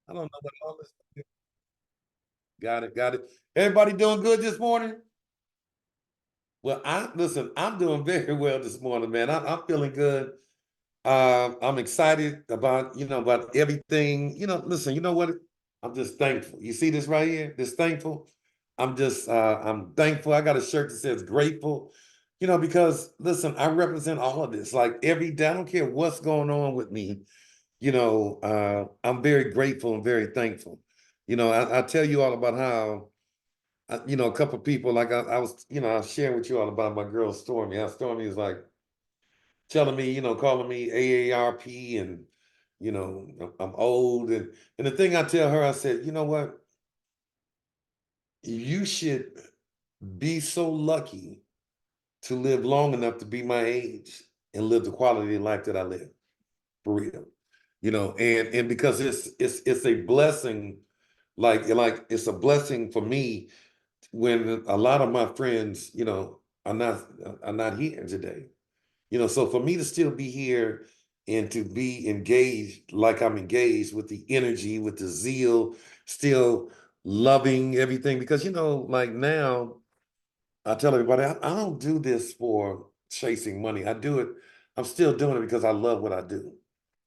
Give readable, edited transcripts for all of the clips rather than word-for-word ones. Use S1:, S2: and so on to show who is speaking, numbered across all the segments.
S1: I don't know what all this. Got it, got it. Everybody doing good this morning? Well, I listen, I'm doing very well this morning, man. I'm feeling good. I'm excited about, about everything. Listen, you know what? I'm just thankful. You see this right here? This thankful. I'm thankful. I got a shirt that says grateful, because listen, I represent all of this. Like every day, I don't care what's going on with me, I'm very grateful and very thankful. I tell you all about how, a couple of people, like I was sharing with you all about my girl Stormy. How Stormy is like telling me, calling me AARP and, I'm old. And the thing I tell her, I said, you know what? You should be so lucky to live long enough to be my age and live the quality of life that I live, for real. And because it's a blessing, like it's a blessing for me when a lot of my friends, are not here today. So for me to still be here and to be engaged like I'm engaged with the energy, with the zeal, still loving everything, because like now I tell everybody I don't do this for chasing money. I'm still doing it because I love what I do.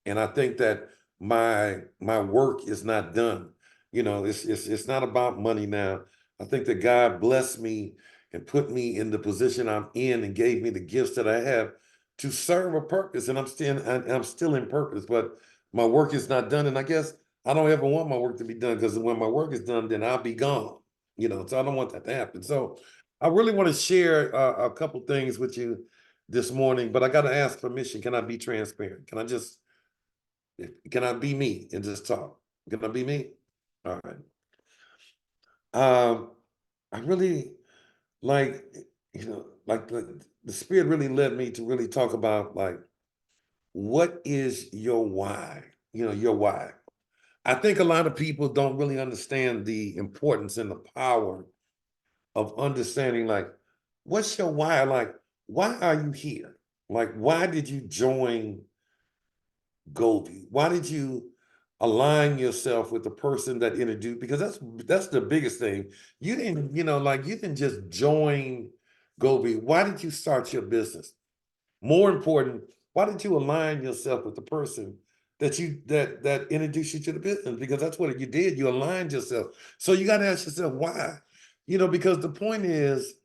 S1: And I think that my work is not done. It's not about money now. I think that God blessed me and put me in the position I'm in and gave me the gifts that I have to serve a purpose. And I'm still in purpose, but my work is not done. And I guess I don't ever want my work to be done, because when my work is done, then I'll be gone. So I don't want that to happen. So I really want to share a couple things with you this morning, but I got to ask permission. Can I be transparent? Can I be me and just talk? Can I be me? All right. Um, I really like, like the spirit really led me to really talk about, like, what is your why? Your why. I think a lot of people don't really understand the importance and the power of understanding, like, what's your why? Like, why are you here? Like, why did you join Goldie? Why did you align yourself with the person that introduced? Because that's the biggest thing. You didn't, like, you didn't just join Goldie. Why did you start your business? More important, why did you align yourself with the person that introduced you to the business? Because that's what you did. You aligned yourself. So you got to ask yourself why. Because the point is,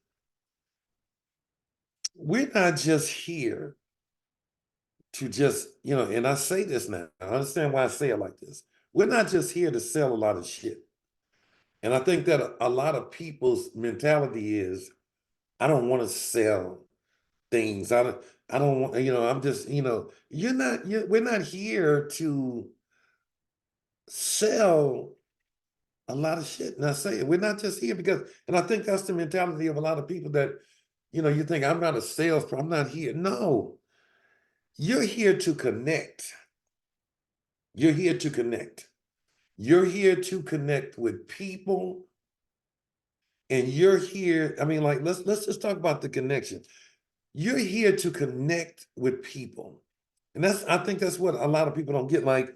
S1: we're not just here to just, and I say this now, I understand why I say it like this. We're not just here to sell a lot of shit. And I think that a lot of people's mentality is, I don't want to sell things. I don't want, I'm just, we're not here to sell a lot of shit. And I say it, we're not just here because, and I think that's the mentality of a lot of people that, you think I'm not a salesperson, I'm not here. No, you're here to connect. You're here to connect. You're here to connect with people, and you're here. I mean, like, let's just talk about the connection. You're here to connect with people. And I think that's what a lot of people don't get. Like,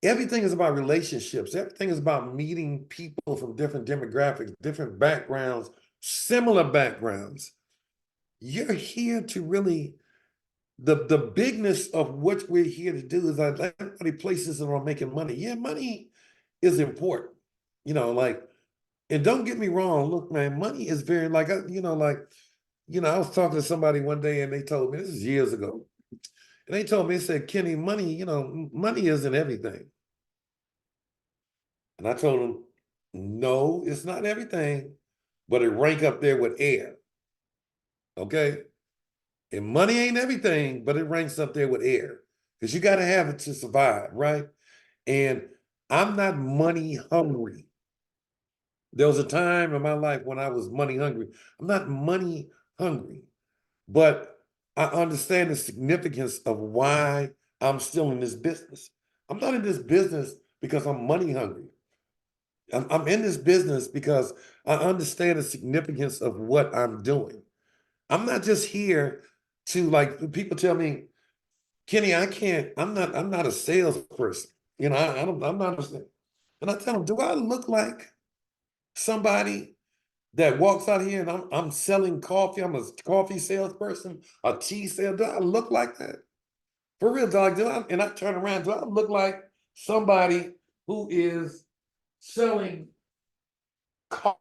S1: everything is about relationships. Everything is about meeting people from different demographics, different backgrounds, similar backgrounds. You're here to really, the bigness of what we're here to do is that everybody places it on making money. Yeah, money is important. Like, and don't get me wrong, look, man, money is very, like, I was talking to somebody one day and they told me, this is years ago, and they told me, they said, Kenny, money, money isn't everything. And I told them, no, it's not everything, but it rank up there with air. Okay. And money ain't everything, but it ranks up there with air, because you got to have it to survive, right? And I'm not money hungry. There was a time in my life when I was money hungry. I'm not money hungry, but I understand the significance of why I'm still in this business. I'm not in this business because I'm money hungry. I'm in this business because I understand the significance of what I'm doing. I'm not just here to, like, people tell me, Kenny, I'm not a salesperson. You know, I'm not understanding. And I tell them, do I look like somebody that walks out here and I'm selling coffee? I'm a coffee salesperson, a tea sale. Do I look like that? For real, dog. And I turn around, do I look like somebody who is selling coffee?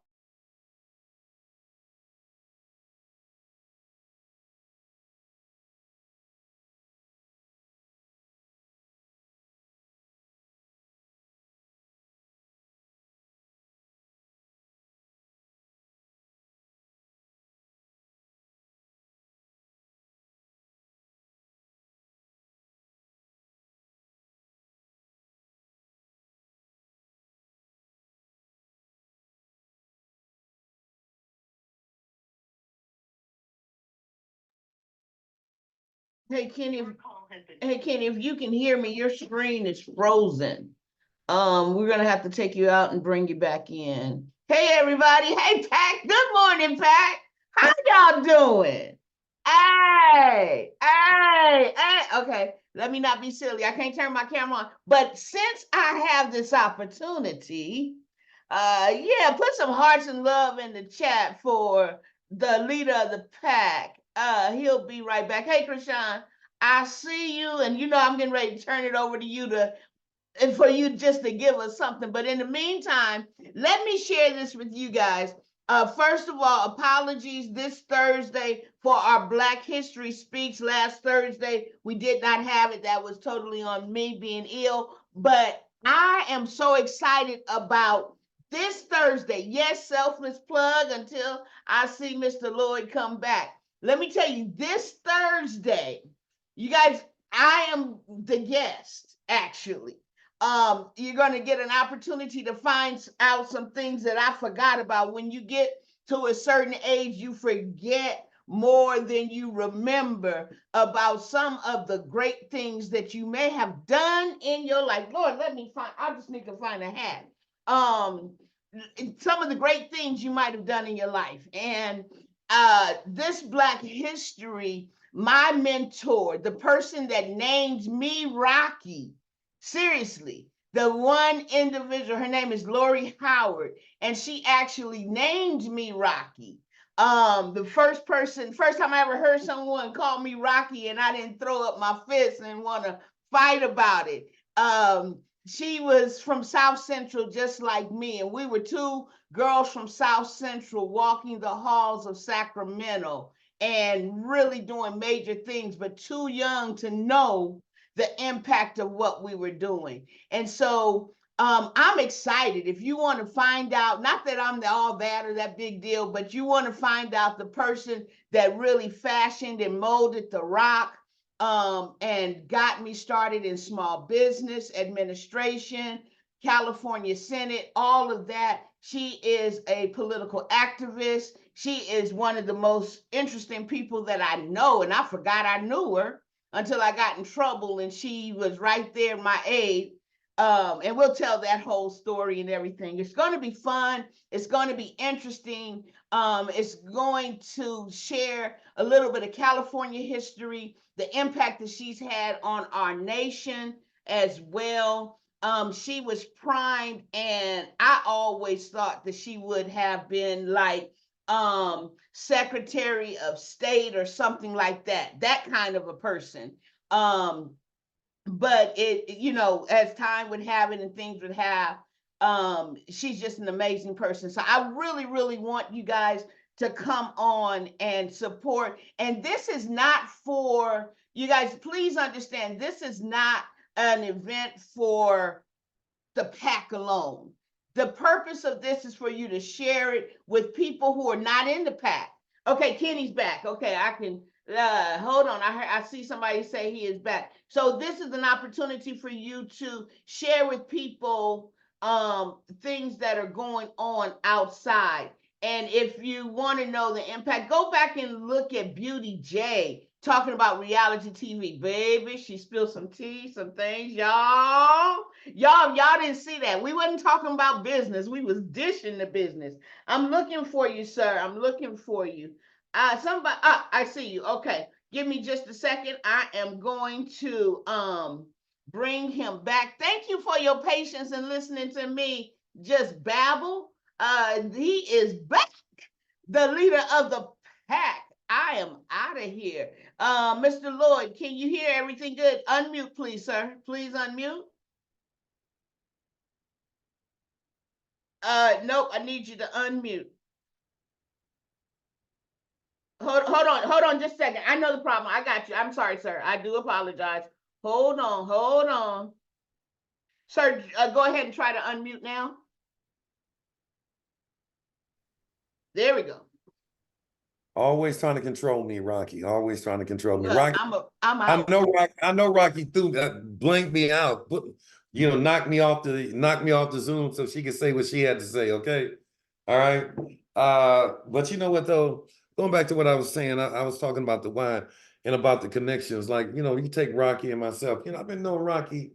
S2: Hey Kenny, hey Kenny, if you can hear me, your screen is frozen. We're gonna have to take you out and bring you back in. Hey everybody, hey Pat, good morning, Pat. How y'all doing? Hey. Okay, let me not be silly. I can't turn my camera on. But since I have this opportunity, yeah, put some hearts and love in the chat for the leader of the pack. He'll be right back. Hey, Krishan, I see you, and you know I'm getting ready to turn it over to you to and for you just to give us something. But in the meantime, let me share this with you guys. First of all, apologies this Thursday for our Black History Speaks. Last Thursday, we did not have it. That was totally on me being ill. But I am so excited about this Thursday. Yes, selfless plug until I see Mr. Lloyd come back. Let me tell you, this Thursday, you guys, I am the guest, actually. You're going to get an opportunity to find out some things that I forgot about. When you get to a certain age, you forget more than you remember about some of the great things that you may have done in your life. Lord, let me find, I just need to find a hat. Um, some of the great things you might have done in your life. And this Black History, my mentor, the person that named me Rocky, seriously, the one individual, her name is Lori Howard, and she actually named me Rocky. The first time I ever heard someone call me Rocky and I didn't throw up my fist and want to fight about it. She was from South Central just like me, and we were two girls from South Central walking the halls of Sacramento and really doing major things, but too young to know the impact of what we were doing. And so I'm excited. If you want to find out, not that I'm the all that or that big deal, but you want to find out the person that really fashioned and molded the rock, and got me started in small business administration, California Senate, all of that. She is a political activist. She is one of the most interesting people that I know, and I forgot I knew her until I got in trouble, and she was right there, my aide. And we'll tell that whole story and everything. It's going to be fun. It's going to be interesting. It's going to share a little bit of California history, the impact that she's had on our nation as well. She was primed, and I always thought that she would have been like Secretary of State or something like that kind of a person. Um, but as time would have it and things would have, she's just an amazing person. So I really, really want you guys to come on and support. And this is not for you guys, please understand, this is not an event for the pack alone. The purpose of this is for you to share it with people who are not in the pack. Okay, Kenny's back. Okay, I can hold on. I see somebody say he is back. So this is an opportunity for you to share with people things that are going on outside. And if you want to know the impact, go back and look at Beauty J talking about reality TV. Baby, she spilled some tea, some things, y'all. Y'all didn't see that. We wasn't talking about business. We was dishing the business. I'm looking for you, sir. I'm looking for you. Somebody, I see you. Okay. Give me just a second. I am going to bring him back. Thank you for your patience and listening to me just babble. He is back, the leader of the pack. I am out of here. Mr. Lloyd, can you hear everything good? Unmute, please, sir. Please unmute. Nope, I need you to unmute. Hold on just a second. I know the problem. I got you. I'm sorry, sir. I do apologize. Hold on. Sir, go ahead and try to unmute now. There we go.
S1: Always trying to control me, Rocky. Always trying to control me.
S2: Look,
S1: Rocky,
S2: I'm out.
S1: I know Rocky threw blanked me out, knocked me off the Zoom so she could say what she had to say, okay? All right. But you know what though? Going back to what I was saying, I was talking about the wine and about the connections. Like, you take Rocky and myself. I've been knowing Rocky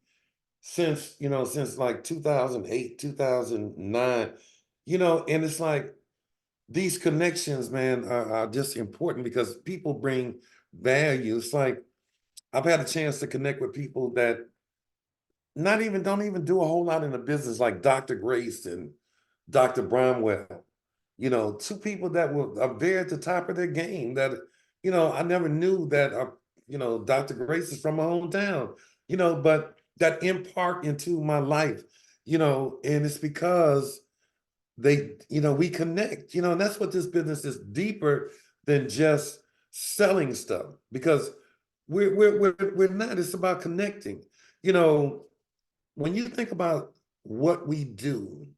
S1: since like 2008, 2009, and it's like these connections, man, are just important because people bring value. It's like I've had a chance to connect with people that not even don't even do a whole lot in the business, like Dr. Grace and Dr. Bramwell. Two people that are very at the top of their game that, I never knew that, Dr. Grace is from my hometown, but that impart into my life, and it's because we connect, and that's what this business is deeper than just selling stuff because we're not, it's about connecting. When you think about what we do,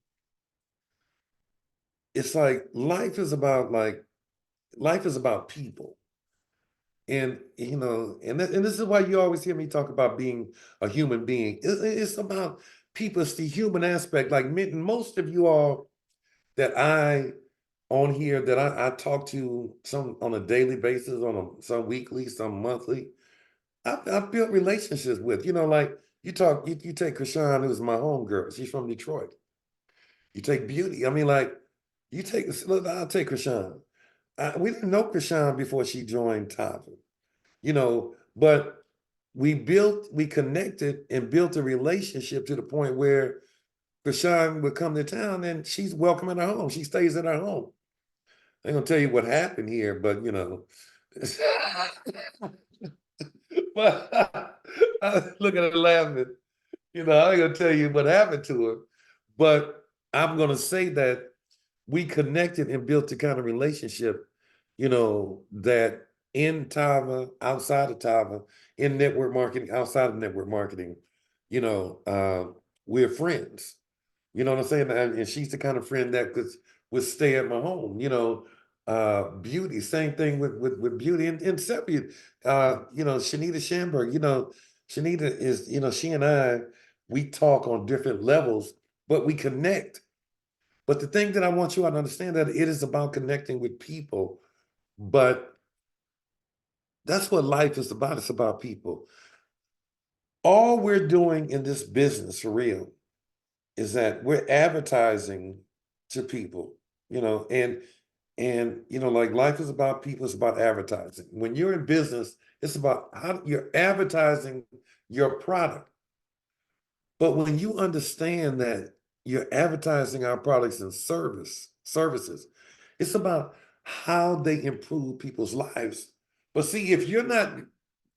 S1: it's like life is about people. And and this is why you always hear me talk about being a human being. It's about people. It's the human aspect. Like most of you all that I on here that I talk to, some on a daily basis, some weekly, some monthly. I've built relationships with. Like you take Krishan, who's my homegirl. She's from Detroit. You take Beauty. I mean, like I'll take Krishan. We didn't know Krishan before she joined Tava, but we connected and built a relationship to the point where Krishan would come to town and she's welcome in her home. She stays in her home. I ain't gonna tell you what happened here, but but look at her laughing. I ain't gonna tell you what happened to her, but I'm gonna say that we connected and built the kind of relationship, that in Tava, outside of Tava, in network marketing, outside of network marketing, we're friends. You know what I'm saying? And she's the kind of friend that would stay at my home. Beauty, same thing with Beauty and Seppi. Shanita Schamberg. Shanita is, she and I, we talk on different levels, but we connect. But the thing that I want you all to understand that it is about connecting with people, but that's what life is about. It's about people. All we're doing in this business for real is that we're advertising to people, and like life is about people, it's about advertising. When you're in business, it's about how you're advertising your product. But when you understand that you're advertising our products and services, it's about how they improve people's lives. But see, if you're not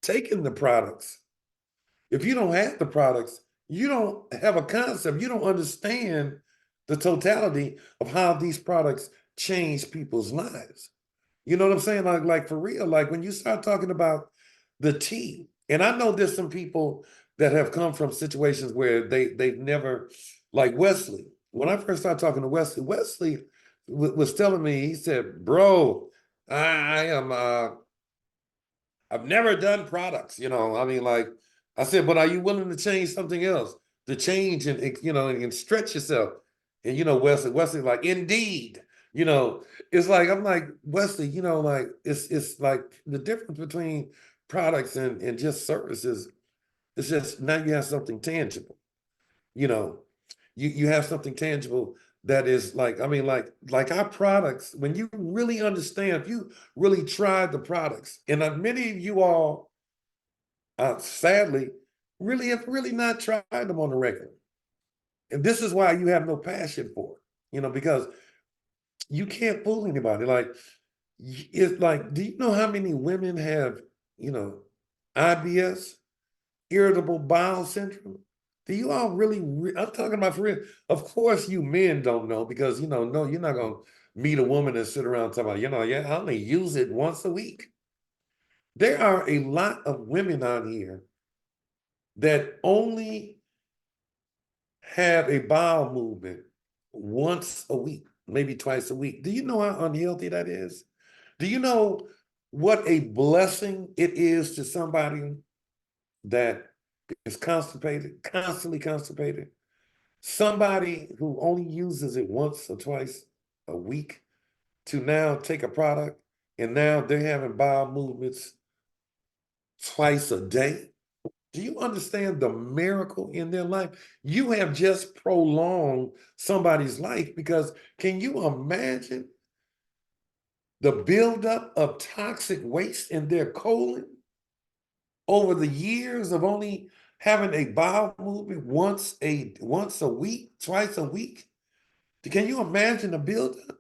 S1: taking the products, if you don't have the products, you don't have a concept, you don't understand the totality of how these products change people's lives. You know what I'm saying? Like for real, like when you start talking about the tea, and I know there's some people that have come from situations where they've never, like Wesley. When I first started talking to Wesley was telling me, he said, bro, I am I've never done products, I mean, like I said, but are you willing to change something else? To change and stretch yourself. And Wesley, like, indeed, it's like, I'm like, Wesley, like it's like the difference between products and just services. It's just now you have something tangible, you know. You have something tangible that is like, I mean, like our products, when you really understand, if you really tried the products, and many of you all sadly, really have really not tried them on the regular. And this is why you have no passion for it, because you can't fool anybody. Like, it's like, do you know how many women have, you know, IBS, irritable bowel syndrome? Do you all really, I'm talking about for real. Of course, you men don't know because, no, you're not going to meet a woman and sit around talking about, yeah, I only use it once a week. There are a lot of women out here that only have a bowel movement once a week, maybe twice a week. Do you know how unhealthy that is? Do you know what a blessing it is to somebody that is constipated, constantly constipated? Somebody who only uses it once or twice a week to now take a product and now they're having bowel movements twice a day. Do you understand the miracle in their life? You have just prolonged somebody's life because can you imagine the buildup of toxic waste in their colon over the years of only having a bowel movement once a week, twice a week? Can you imagine the buildup?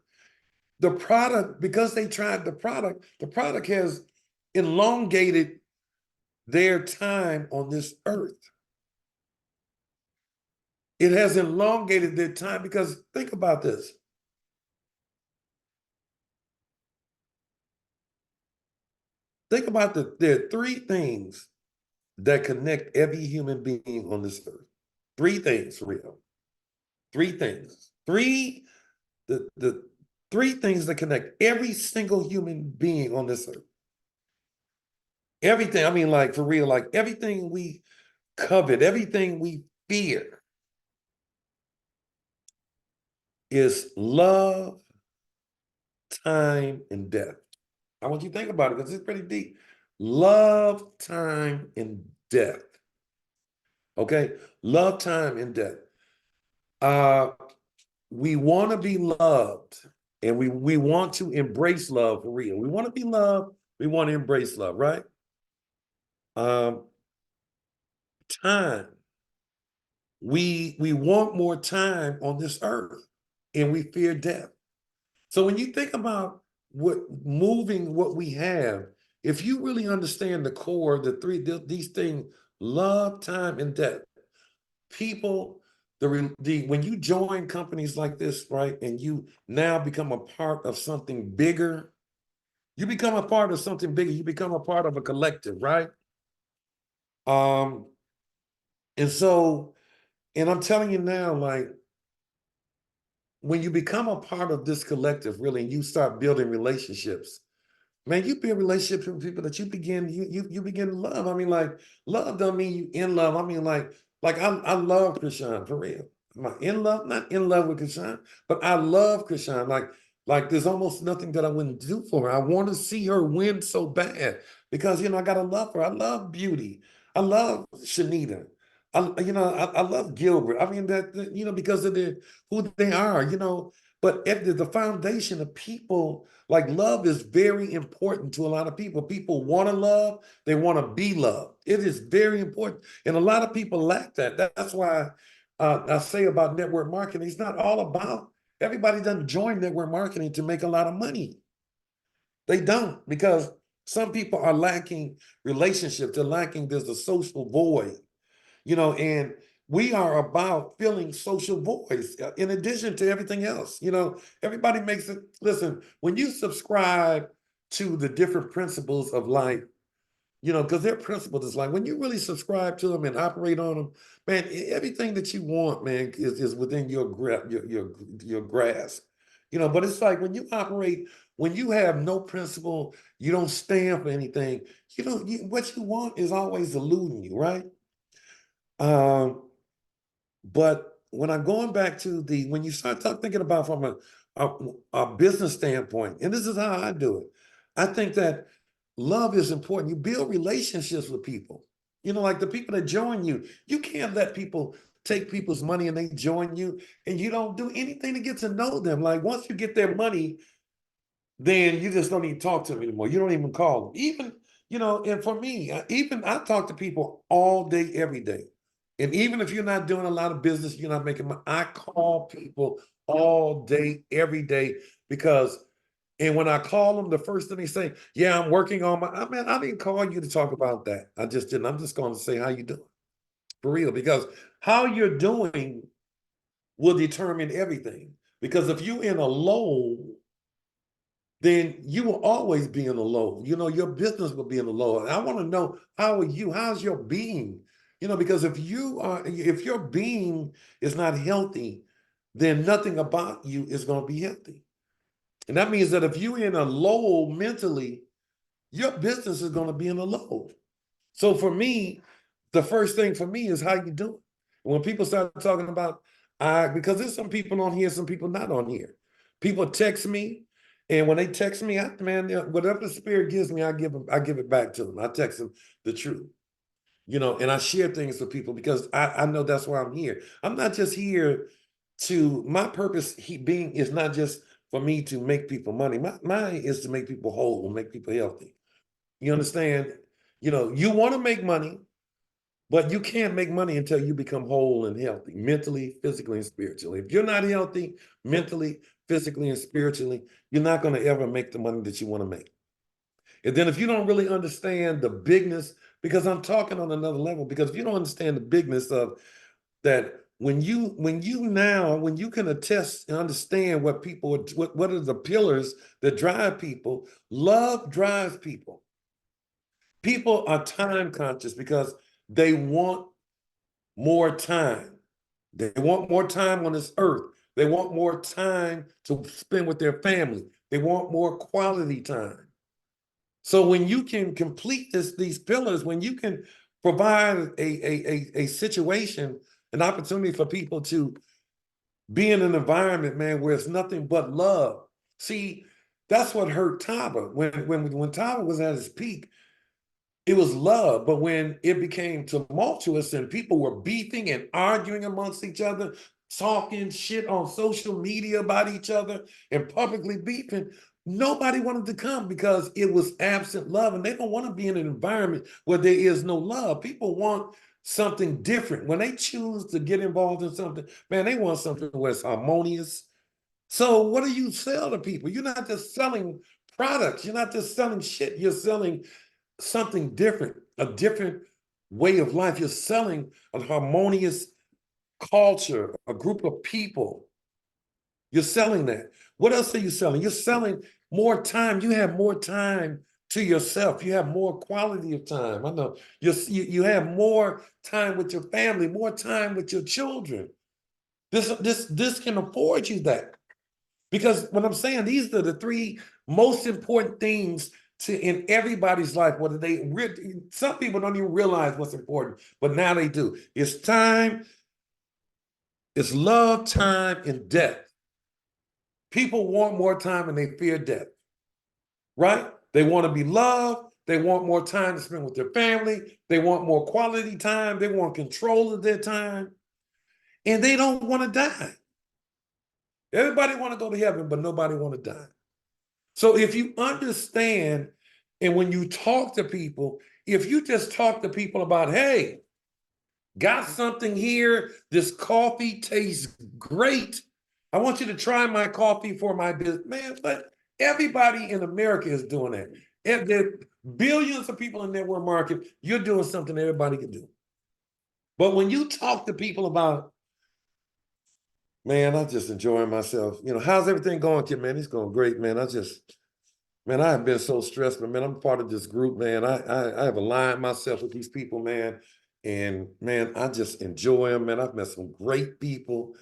S1: The product, because they tried the product has elongated their time on this earth. It has elongated their time because think about this. Think about there are three things that connect every human being on this earth. Three things, for real. Three things. The three things that connect every single human being on this earth. Everything, I mean, like for real, like everything we covet, everything we fear is love, time, and death. I want you to think about it because it's pretty deep. Love, time, and death. Okay? Love, time, and death. Uh, we want to be loved and we want to embrace love for real. We want to be loved. We want to embrace love, right? Um, time. We want more time on this earth and we fear death. So when you think about what moving what we have, if you really understand the core, these things, love, time, and death, people, when you join companies like this, right, and you now become a part of something bigger, you become a part of something bigger, you become a part of a collective, right? Um, and so, and I'm telling you now, like, when you become a part of this collective, really, and you start building relationships, man, you build relationships with people that you begin to love. I mean, like, love don't mean you in love. I mean, like I love Krishan for real. Am I in love? Not in love with Krishan, but I love Krishan. Like there's almost nothing that I wouldn't do for her. I want to see her win so bad because I gotta love her. I love Beauty. I love Shanita. I love Gilbert. I mean because of who they are. But at the foundation of people, like love is very important to a lot of people. People want to love, they want to be loved. It is very important. And a lot of people lack that. That's why I say about network marketing, it's not all about, everybody doesn't join network marketing to make a lot of money. They don't, because some people are lacking relationships, they're lacking, there's a social void, and we are about filling social voids in addition to everything else. Everybody makes it. Listen, when you subscribe to the different principles of life, because their principles is like when you really subscribe to them and operate on them, man, everything that you want, man, is within your grasp. But it's like when you operate, when you have no principle, you don't stand for anything. What you want is always eluding you, right? Um, but when I'm going back to when you start thinking about from a business standpoint, and this is how I do it, I think that love is important. You build relationships with people. Like the people that join you, you can't let people take people's money and they join you and you don't do anything to get to know them. Like once you get their money, then you just don't even talk to them anymore. You don't even call them. You know, and for me, even I talk to people all day, every day. And even if you're not doing a lot of business, you're not making money, I call people all day, every day, because and when I call them, the first thing they say, yeah, I'm working on my, I mean, I didn't call you to talk about that. I just didn't. I'm just going to say how you doing, for real, because how you're doing will determine everything. Because if you're in a low, then you will always be in the low. You know, your business will be in the low. I want to know, how are you? How's your being? You know, because if your being is not healthy, then nothing about you is going to be healthy. And that means that if you're in a low mentally, your business is going to be in a low. So for me, the first thing for me is how you doing. When people start talking about, because there's some people on here, some people not on here. People text me, and when they text me, man, whatever the spirit gives me, I give it back to them. I text them the truth, you know, and I share things with people because I know that's why I'm here. I'm not just here to, my purpose being is not just for me to make people money. Mine is to make people whole, make people healthy. You understand? You know, you want to make money, but you can't make money until you become whole and healthy, mentally, physically, and spiritually. If you're not healthy, mentally, physically, and spiritually, you're not going to ever make the money that you want to make. And then if you don't really understand the bigness, because I'm talking on another level, because if you don't understand the bigness of that, when you can attest and understand what people, what are the pillars that drive people, love drives people. People are time conscious because they want more time. They want more time on this earth. They want more time to spend with their family. They want more quality time. So when you can complete these pillars, when you can provide a situation, an opportunity for people to be in an environment, man, where it's nothing but love. See, that's what hurt Taba. When Taba was at his peak, it was love. But when it became tumultuous and people were beefing and arguing amongst each other, talking shit on social media about each other and publicly beefing, nobody wanted to come because it was absent love. And they don't want to be in an environment where there is no love. People want something different. When they choose to get involved in something, man, they want something where it's harmonious. So what do you sell to people? You're not just selling products. You're not just selling shit. You're selling something different, a different way of life. You're selling a harmonious culture, a group of people. You're selling that. What else are you selling? You're selling more time. You have more time to yourself. You have more quality of time. I know you have more time with your family, more time with your children. This can afford you that. Because what I'm saying, these are the three most important things in everybody's life. Whether some people don't even realize what's important, but now they do. It's time, it's love, time, and death. People want more time and they fear death, right? They want to be loved. They want more time to spend with their family. They want more quality time. They want control of their time, and they don't want to die. Everybody want to go to heaven, but nobody want to die. So if you understand, and when you talk to people, if you just talk to people about, hey, got something here, this coffee tastes great. I want you to try my coffee for my business. Man, but everybody in America is doing that. And there are billions of people in the network market, you're doing something everybody can do. But when you talk to people about, man, I'm just enjoying myself. You know, how's everything going, kid, man? It's going great, man. Man, I have been so stressed, but man, I'm part of this group, man. I have aligned myself with these people, man. And man, I just enjoy them, man. I've met some great people.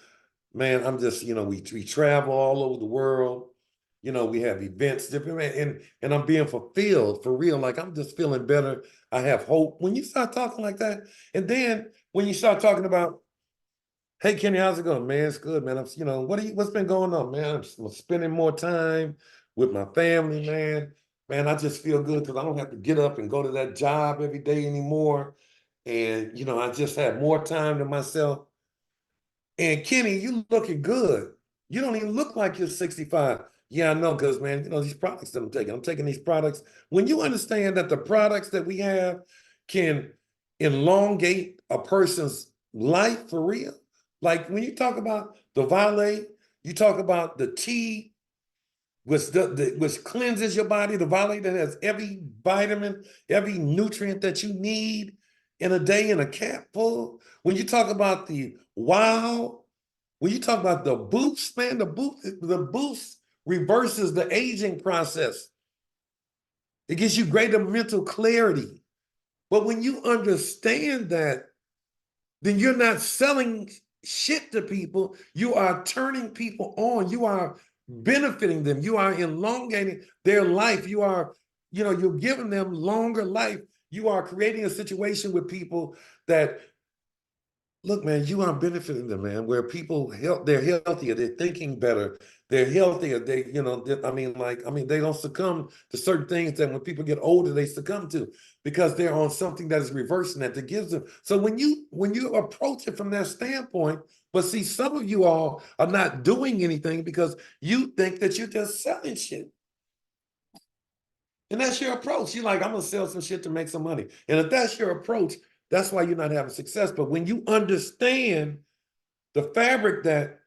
S1: Man, I'm just, you know, we travel all over the world. You know, we have events, different, man, and I'm being fulfilled for real. Like I'm just feeling better. I have hope. When you start talking like that, and then when you start talking about, hey Kenny, how's it going, man? It's good, man. You know, what's been going on, man? I'm spending more time with my family, man. Man, I just feel good because I don't have to get up and go to that job every day anymore. And you know, I just have more time to myself. And Kenny, you looking good. You don't even look like you're 65. Yeah, I know, because man, these products that I'm taking these products. When you understand that the products that we have can elongate a person's life for real, like when you talk about the Violate, you talk about the tea, which cleanses your body, the Violate that has every vitamin, every nutrient that you need in a day in a cap full. When you talk about the Wow, when you talk about the Boost, man, the Boost reverses the aging process. It gives you greater mental clarity. But when you understand that, then you're not selling shit to people. You are turning people on. You are benefiting them. You are elongating their life. You're giving them longer life. You are creating a situation with people that, look, man, you are benefiting them, man, where people they're healthier, they're thinking better, they're healthier. They don't succumb to certain things that when people get older, they succumb to because they're on something that is reversing that gives them. So when you approach it from that standpoint, but see, some of you all are not doing anything because you think that you're just selling shit. And that's your approach. You're like, I'm gonna sell some shit to make some money. And if that's your approach, that's why you're not having success. But when you understand the fabric that,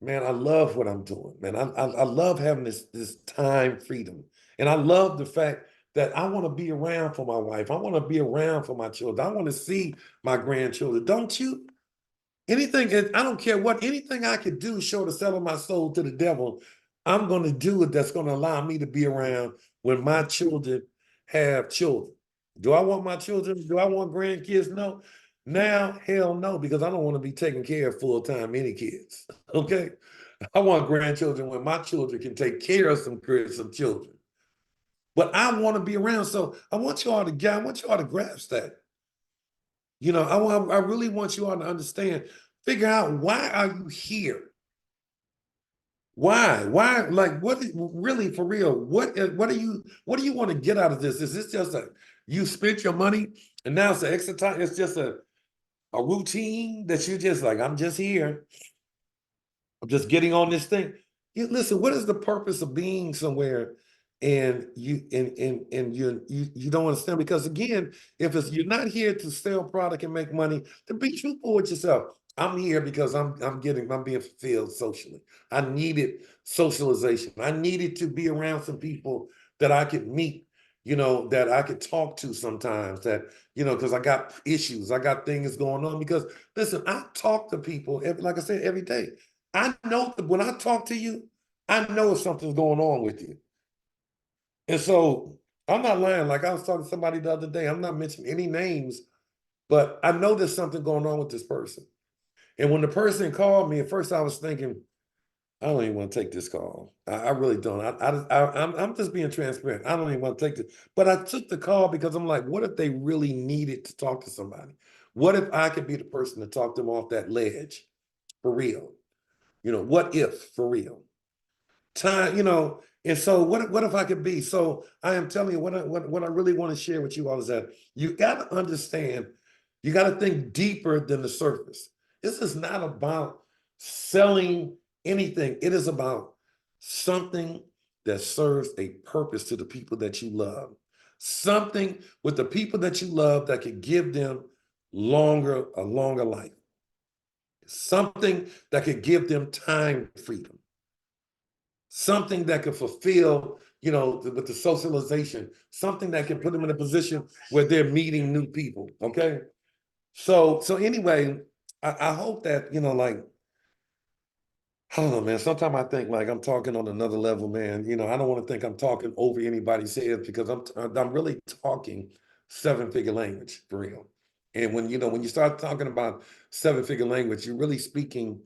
S1: man, I love what I'm doing, man. I love having this time freedom. And I love the fact that I want to be around for my wife. I want to be around for my children. I want to see my grandchildren. Don't you? Anything, I don't care anything I could do short of selling my soul to the devil, I'm going to do it that's going to allow me to be around when my children have children. Do I want my children? Do I want grandkids? No. Now, hell no, because I don't want to be taking care of full-time any kids. Okay. I want grandchildren when my children can take care of some children. But I want to be around. So I want you all to grasp that. I really want you all to understand, figure out, why are you here? Why? Like, really, for real, what do you want to get out of this? Is this just you spent your money and now it's an extra time? It's just a routine that you just like, I'm just here. I'm just getting on this thing. Listen, what is the purpose of being somewhere and you don't understand? Because again, if you're not here to sell product and make money, then be truthful with yourself. I'm here because I'm being fulfilled socially. I needed socialization. I needed to be around some people that I could meet, that I could talk to sometimes, that, because I got issues, I got things going on. Because listen, I talk to people, like I said, every day. I know that when I talk to you, I know if something's going on with you. And so I'm not lying. Like, I was talking to somebody the other day, I'm not mentioning any names, but I know there's something going on with this person. And when the person called me, at first I was thinking, I don't even want to take this call. I really don't. I'm just being transparent. I don't even want to take this. But I took the call because I'm like, what if they really needed to talk to somebody? What if I could be the person to talk them off that ledge for real? What if for real? Time, and so what if I could be? So I am telling you, what I really want to share with you all is that you got to understand, you got to think deeper than the surface. This is not about selling anything. It is about something that serves a purpose to the people that you love. Something with the people that you love that could give them a longer life. Something that could give them time freedom. Something that could fulfill, with the socialization, something that can put them in a position where they're meeting new people. Okay. So anyway, I hope that, like, I don't know, man. Sometimes I think like I'm talking on another level, man. I don't want to think I'm talking over anybody's head because I'm really talking seven-figure language for real. And when you start talking about seven-figure language, you're really speaking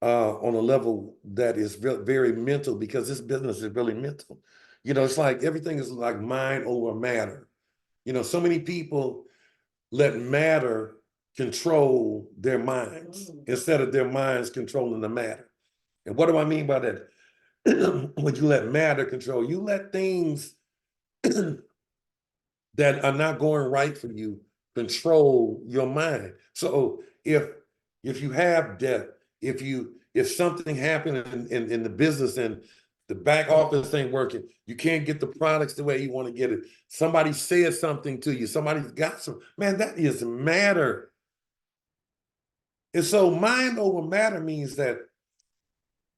S1: on a level that is very mental, because this business is really mental. It's like everything is like mind over matter. So many people let matter control their minds instead of their minds controlling the matter. And what do I mean by that? When you let matter control, you let things that are not going right for you control your mind. So if you have debt, if if something happened in the business and the back office ain't working, you can't get the products the way you want to get it. Somebody said something to you, somebody's got some, man, that is matter. And so mind over matter means that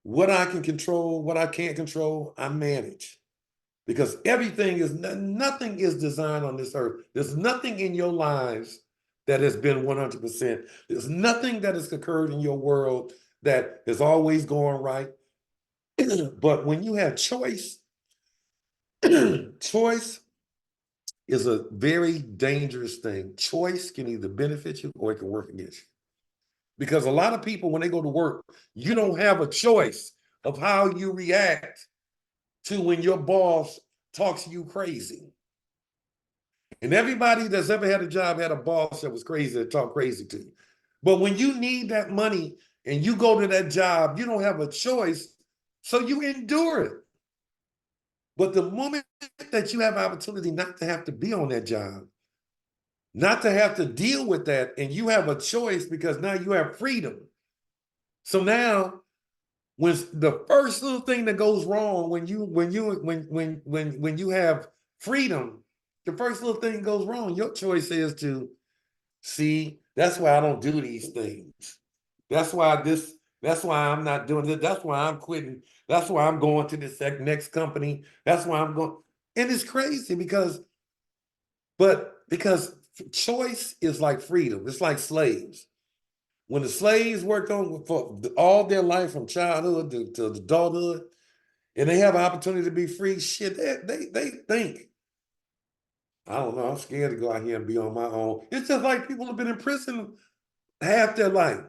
S1: what I can control, what I can't control, I manage. Because everything is, nothing is designed on this earth. There's nothing in your lives that has been 100%. There's nothing that has occurred in your world that is always going right. But when you have choice, choice is a very dangerous thing. Choice can either benefit you or it can work against you. Because a lot of people, when they go to work, you don't have a choice of how you react to when your boss talks you crazy. And everybody that's ever had a job had a boss that was crazy, that talked crazy to you. But when you need that money and you go to that job, you don't have a choice, so you endure it. But the moment that you have opportunity not to have to be on that job, not to have to deal with that, and you have a choice because now you have freedom. So now, when the first little thing that goes wrong when you have freedom, the first little thing goes wrong, your choice is to see, that's why I don't do these things. That's why I'm not doing this. That's why I'm quitting. That's why I'm going to this next company. That's why I'm going. And it's crazy because choice is like freedom. It's like slaves. When the slaves worked on for all their life from childhood to adulthood, and they have an opportunity to be free, shit, they think, I don't know, I'm scared to go out here and be on my own. It's just like people have been in prison half their life.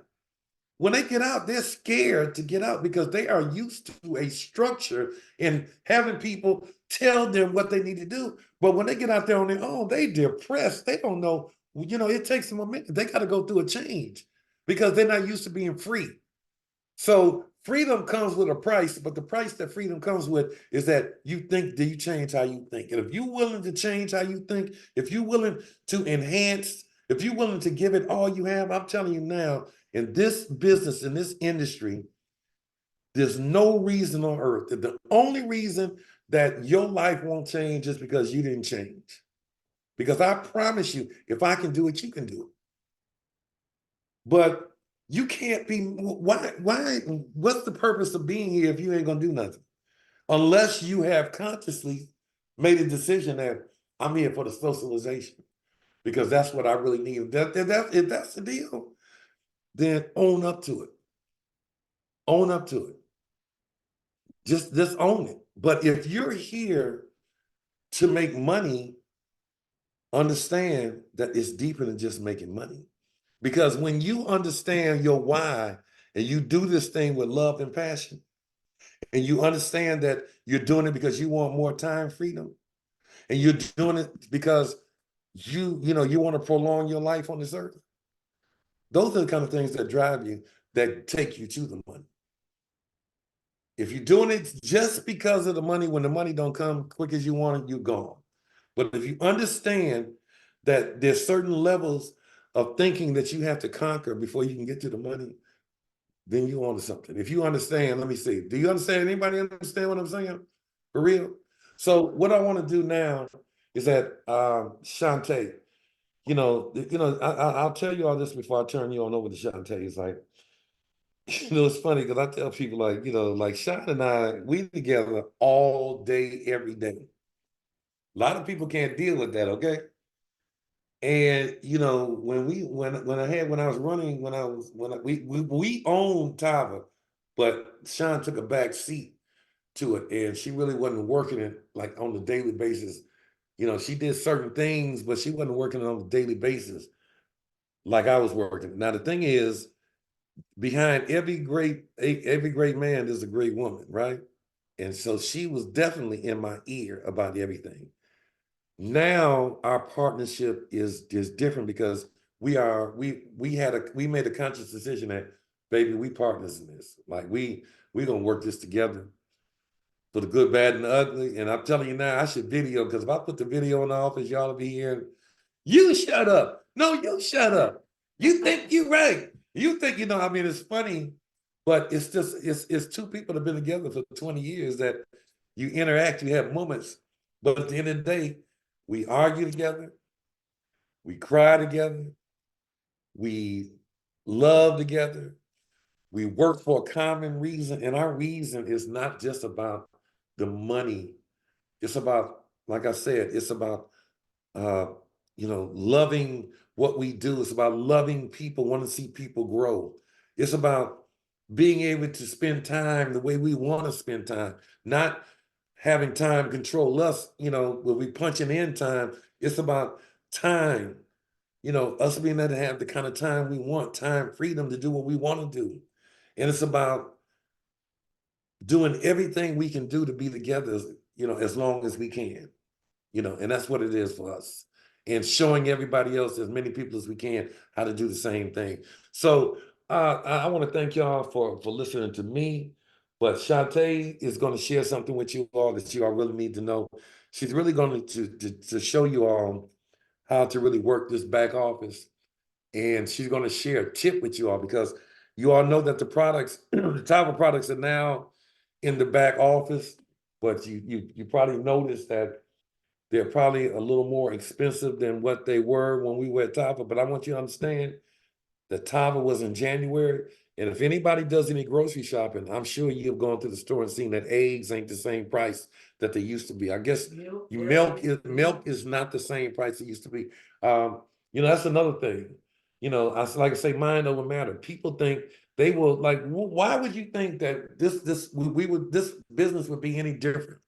S1: When they get out, they're scared to get out because they are used to a structure and having people tell them what they need to do. But when they get out there on their own, they depressed. They don't know, it takes them a minute. They got to go through a change because they're not used to being free. So freedom comes with a price, but the price that freedom comes with is that you change how you think. And if you're willing to change how you think, if you're willing to enhance, if you're willing to give it all you have, I'm telling you now, in this business, in this industry, there's no reason on earth. The only reason that your life won't change is because you didn't change. Because I promise you, if I can do it, you can do it. But you can't be, what's the purpose of being here if you ain't gonna do nothing? Unless you have consciously made a decision that I'm here for the socialization, because that's what I really need. If that's the deal, then own up to it. Own up to it. Just own it. But if you're here to make money, understand that it's deeper than just making money. Because when you understand your why and you do this thing with love and passion, and you understand that you're doing it because you want more time freedom, and you're doing it because you want to prolong your life on this earth, those are the kind of things that drive you, that take you to the money. If you're doing it just because of the money, when the money don't come quick as you want it, you're gone. But if you understand that there's certain levels of thinking that you have to conquer before you can get to the money, then you on to something. If you understand, let me see. Do you understand? Anybody understand what I'm saying? For real? So what I want to do now is that Chante, I'll tell you all this before I turn you on over to Chante. It's like, it's funny because I tell people like Sean and I, we together all day, every day. A lot of people can't deal with that, okay? And when I was running, we owned Tava, but Sean took a back seat to it, and she really wasn't working it like on a daily basis. She did certain things, but she wasn't working on a daily basis like I was working. Now the thing is, behind every great man, there's a great woman, right? And so she was definitely in my ear about everything. Now our partnership is different because we made a conscious decision that, baby, we partners in this. Like we gonna work this together for the good, bad, and the ugly. And I'm telling you now, I should video, because if I put the video in the office, y'all will be here. You shut up. No, you shut up. You think you're right. You think, it's funny But it's just it's two people that have been together for 20 years that you interact, you have moments, but at the end of the day, we argue together, we cry together, we love together, we work for a common reason, and our reason is not just about the money. It's about, like I said, it's about uh, loving what we do. It's about loving people, wanting to see people grow. It's about being able to spend time the way we want to spend time, not having time control us, when we punching in time. It's about time, us being able to have the kind of time we want, time, freedom to do what we want to do. And it's about doing everything we can do to be together, as long as we can, and that's what it is for us. And showing everybody else, as many people as we can, how to do the same thing. So I want to thank y'all for listening to me. But Chante is going to share something with you all that you all really need to know. She's really going to show you all how to really work this back office. And she's going to share a tip with you all, because you all know that the products, the type of products are now in the back office, but you probably noticed that they're probably a little more expensive than what they were when we were at Tava. But I want you to understand that Tava was in January. And if anybody does any grocery shopping, I'm sure you've gone to the store and seen that eggs ain't the same price that they used to be. I guess milk is not the same price it used to be. That's another thing. Like I say, mind over matter. People think they will, like, why would you think that this business would be any different?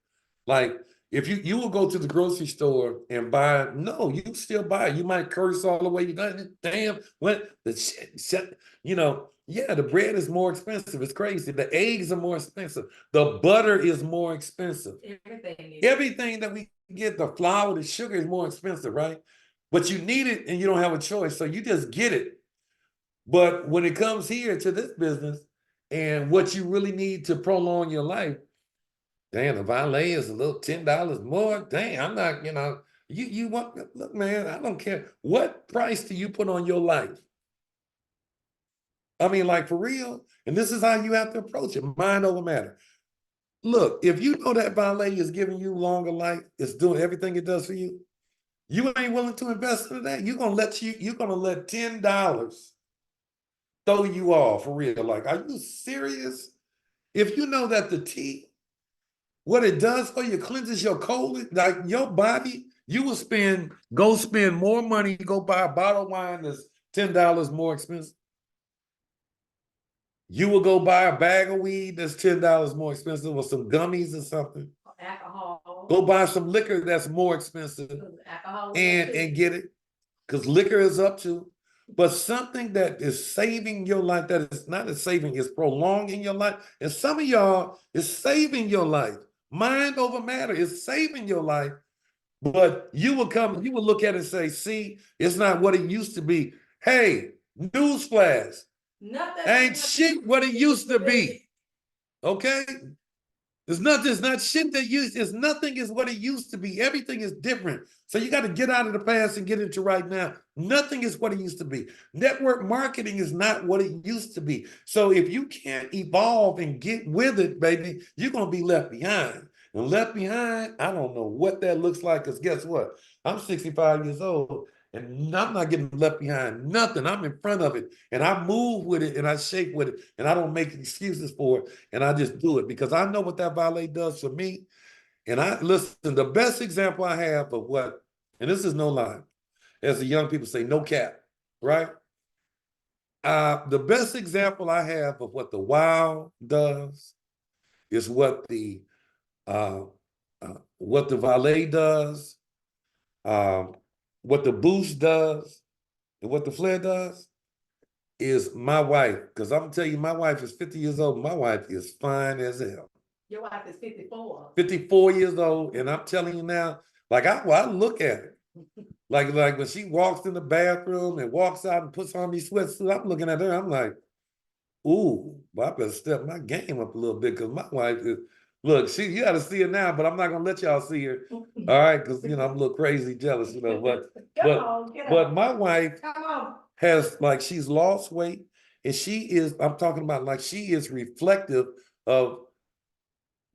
S1: Like, if you will go to the grocery store and buy, no, you still buy. You might curse all the way. You done damn what the shit, yeah, the bread is more expensive. It's crazy. The eggs are more expensive. The butter is more expensive. Everything that we get, the flour, the sugar is more expensive, right? But you need it and you don't have a choice. So you just get it. But when it comes here to this business and what you really need to prolong your life, damn, the valet is a little $10 more. Damn, I'm not, you want, look, man, I don't care. What price do you put on your life? I mean, like, for real. And this is how you have to approach it. Mind over matter. Look, if you know that valet is giving you longer life, it's doing everything it does for you, you ain't willing to invest in that. You're gonna let $10 throw you off, for real. Like, are you serious? If you know that the tea, what it does for you, cleanses your colon, like your body, you will go spend more money, go buy a bottle of wine that's $10 more expensive. You will go buy a bag of weed that's $10 more expensive, or some gummies or something. Alcohol. Go buy some liquor that's more expensive and get it, because liquor is up too. But something that is saving your life, that is not as saving, is prolonging your life. And some of y'all is saving your life. Mind over matter is saving your life. But you will look at it and say, see, it's not what it used to be. Hey, newsflash. Nothing ain't shit what it used to be. Okay? It's not shit that it's nothing is what it used to be. Everything is different. So you got to get out of the past and get into right now. Nothing is what it used to be. Network marketing is not what it used to be. So if you can't evolve and get with it, baby, you're going to be left behind. And left behind, I don't know what that looks like, because guess what? I'm 65 years old. And I'm not getting left behind nothing. I'm in front of it. And I move with it and I shake with it. And I don't make excuses for it. And I just do it because I know what that valet does for me. And listen, the best example I have of what, and this is no lie, as the young people say, no cap, right? The best example I have of what the wow does is uh, what the valet does, what the boost does, and what the flare does is my wife. Because I'm gonna tell you, my wife is 50 years old. My wife is fine as hell. Your wife is 54. 54 years old, and I'm telling you now, like I look at her. Like when she walks in the bathroom and walks out and puts on these sweatsuits, I'm looking at her, I'm like, ooh, well, I better step my game up a little bit, because my wife is, look, you got to see her now, but I'm not gonna let y'all see her. All right, because I'm a little crazy jealous, but my wife has, like, she's lost weight, And she is, I'm talking about like she is reflective of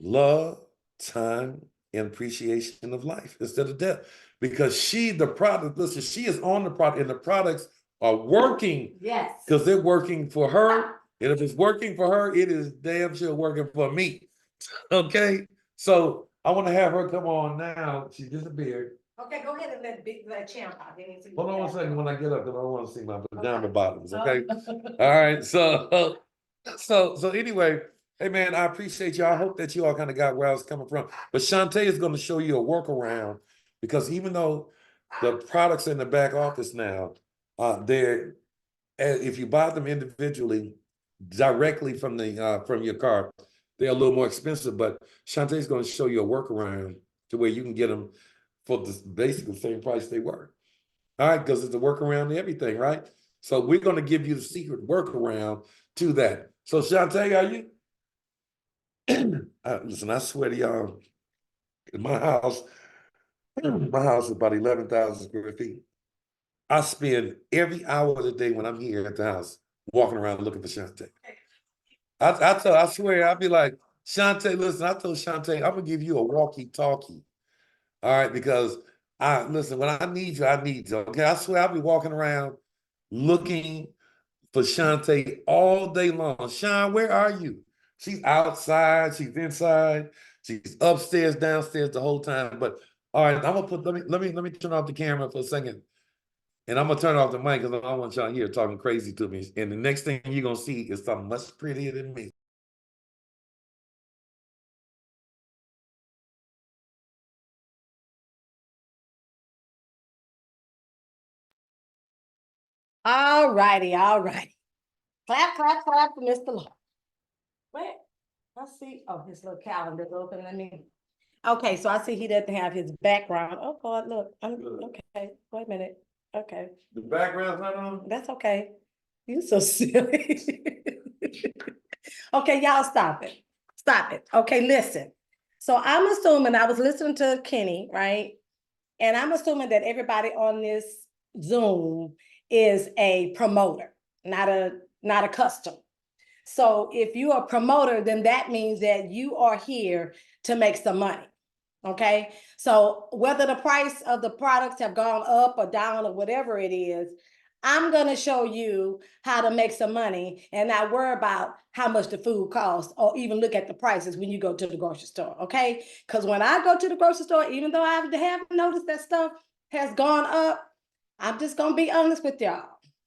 S1: love, time, and appreciation of life instead of death. Because the product, listen, she is on the product, and the products are working.
S3: Yes.
S1: Because they're working for her. And if it's working for her, it is damn sure working for me. Okay. So I want to have her come on now. She disappeared.
S3: Okay, go ahead and let Champ out.
S1: Hold on one second when I get up, because I don't want to see my pajama
S3: Okay.
S1: bottoms. Okay. All right. So anyway, hey man, I appreciate you. I hope that you all kind of got where I was coming from. But Chante is going to show you a workaround, because even though the products in the back office now, they're if you buy them individually, directly from your car, they're a little more expensive. But Chante is going to show you a workaround to where you can get them for basically the same price they were. All right, because it's a workaround to everything, right? So we're going to give you the secret workaround to that. So Chante, are you? Listen, I swear to y'all, in my house is about 11,000 square feet. I spend every hour of the day when I'm here at the house walking around looking for Chante. I swear, I'll be like, Chante, listen, I told Chante, I'm gonna give you a walkie-talkie. All right, because listen, when I need you, I need you. Okay. I swear I'll be walking around looking for Chante all day long. Sean, where are you? She's outside, she's inside, she's upstairs, downstairs the whole time. But all right, I'm gonna let me turn off the camera for a second. And I'm gonna turn off the mic because I don't want y'all here talking crazy to me. And the next thing you're gonna see is something much prettier than me.
S3: All righty, all righty. Clap, clap, clap for Mr. Lloyd. Wait, let's see. Oh, his little calendar's open. Okay, so I see he doesn't have his background. Oh God, look. Okay. Wait a minute. Okay.
S1: The background's not on?
S3: That's okay. You so silly. Okay, y'all stop it. Stop it. Okay, listen. So I'm assuming I was listening to Kenny, right? And I'm assuming that everybody on this Zoom is a promoter, not a customer. So if you're a promoter, then that means that you are here to make some money. Okay. So whether the price of the products have gone up or down or whatever it is, I'm going to show you how to make some money and not worry about how much the food costs or even look at the prices when you go to the grocery store. Okay. Because when I go to the grocery store, even though I have noticed that stuff has gone up, I'm just going to be honest with y'all.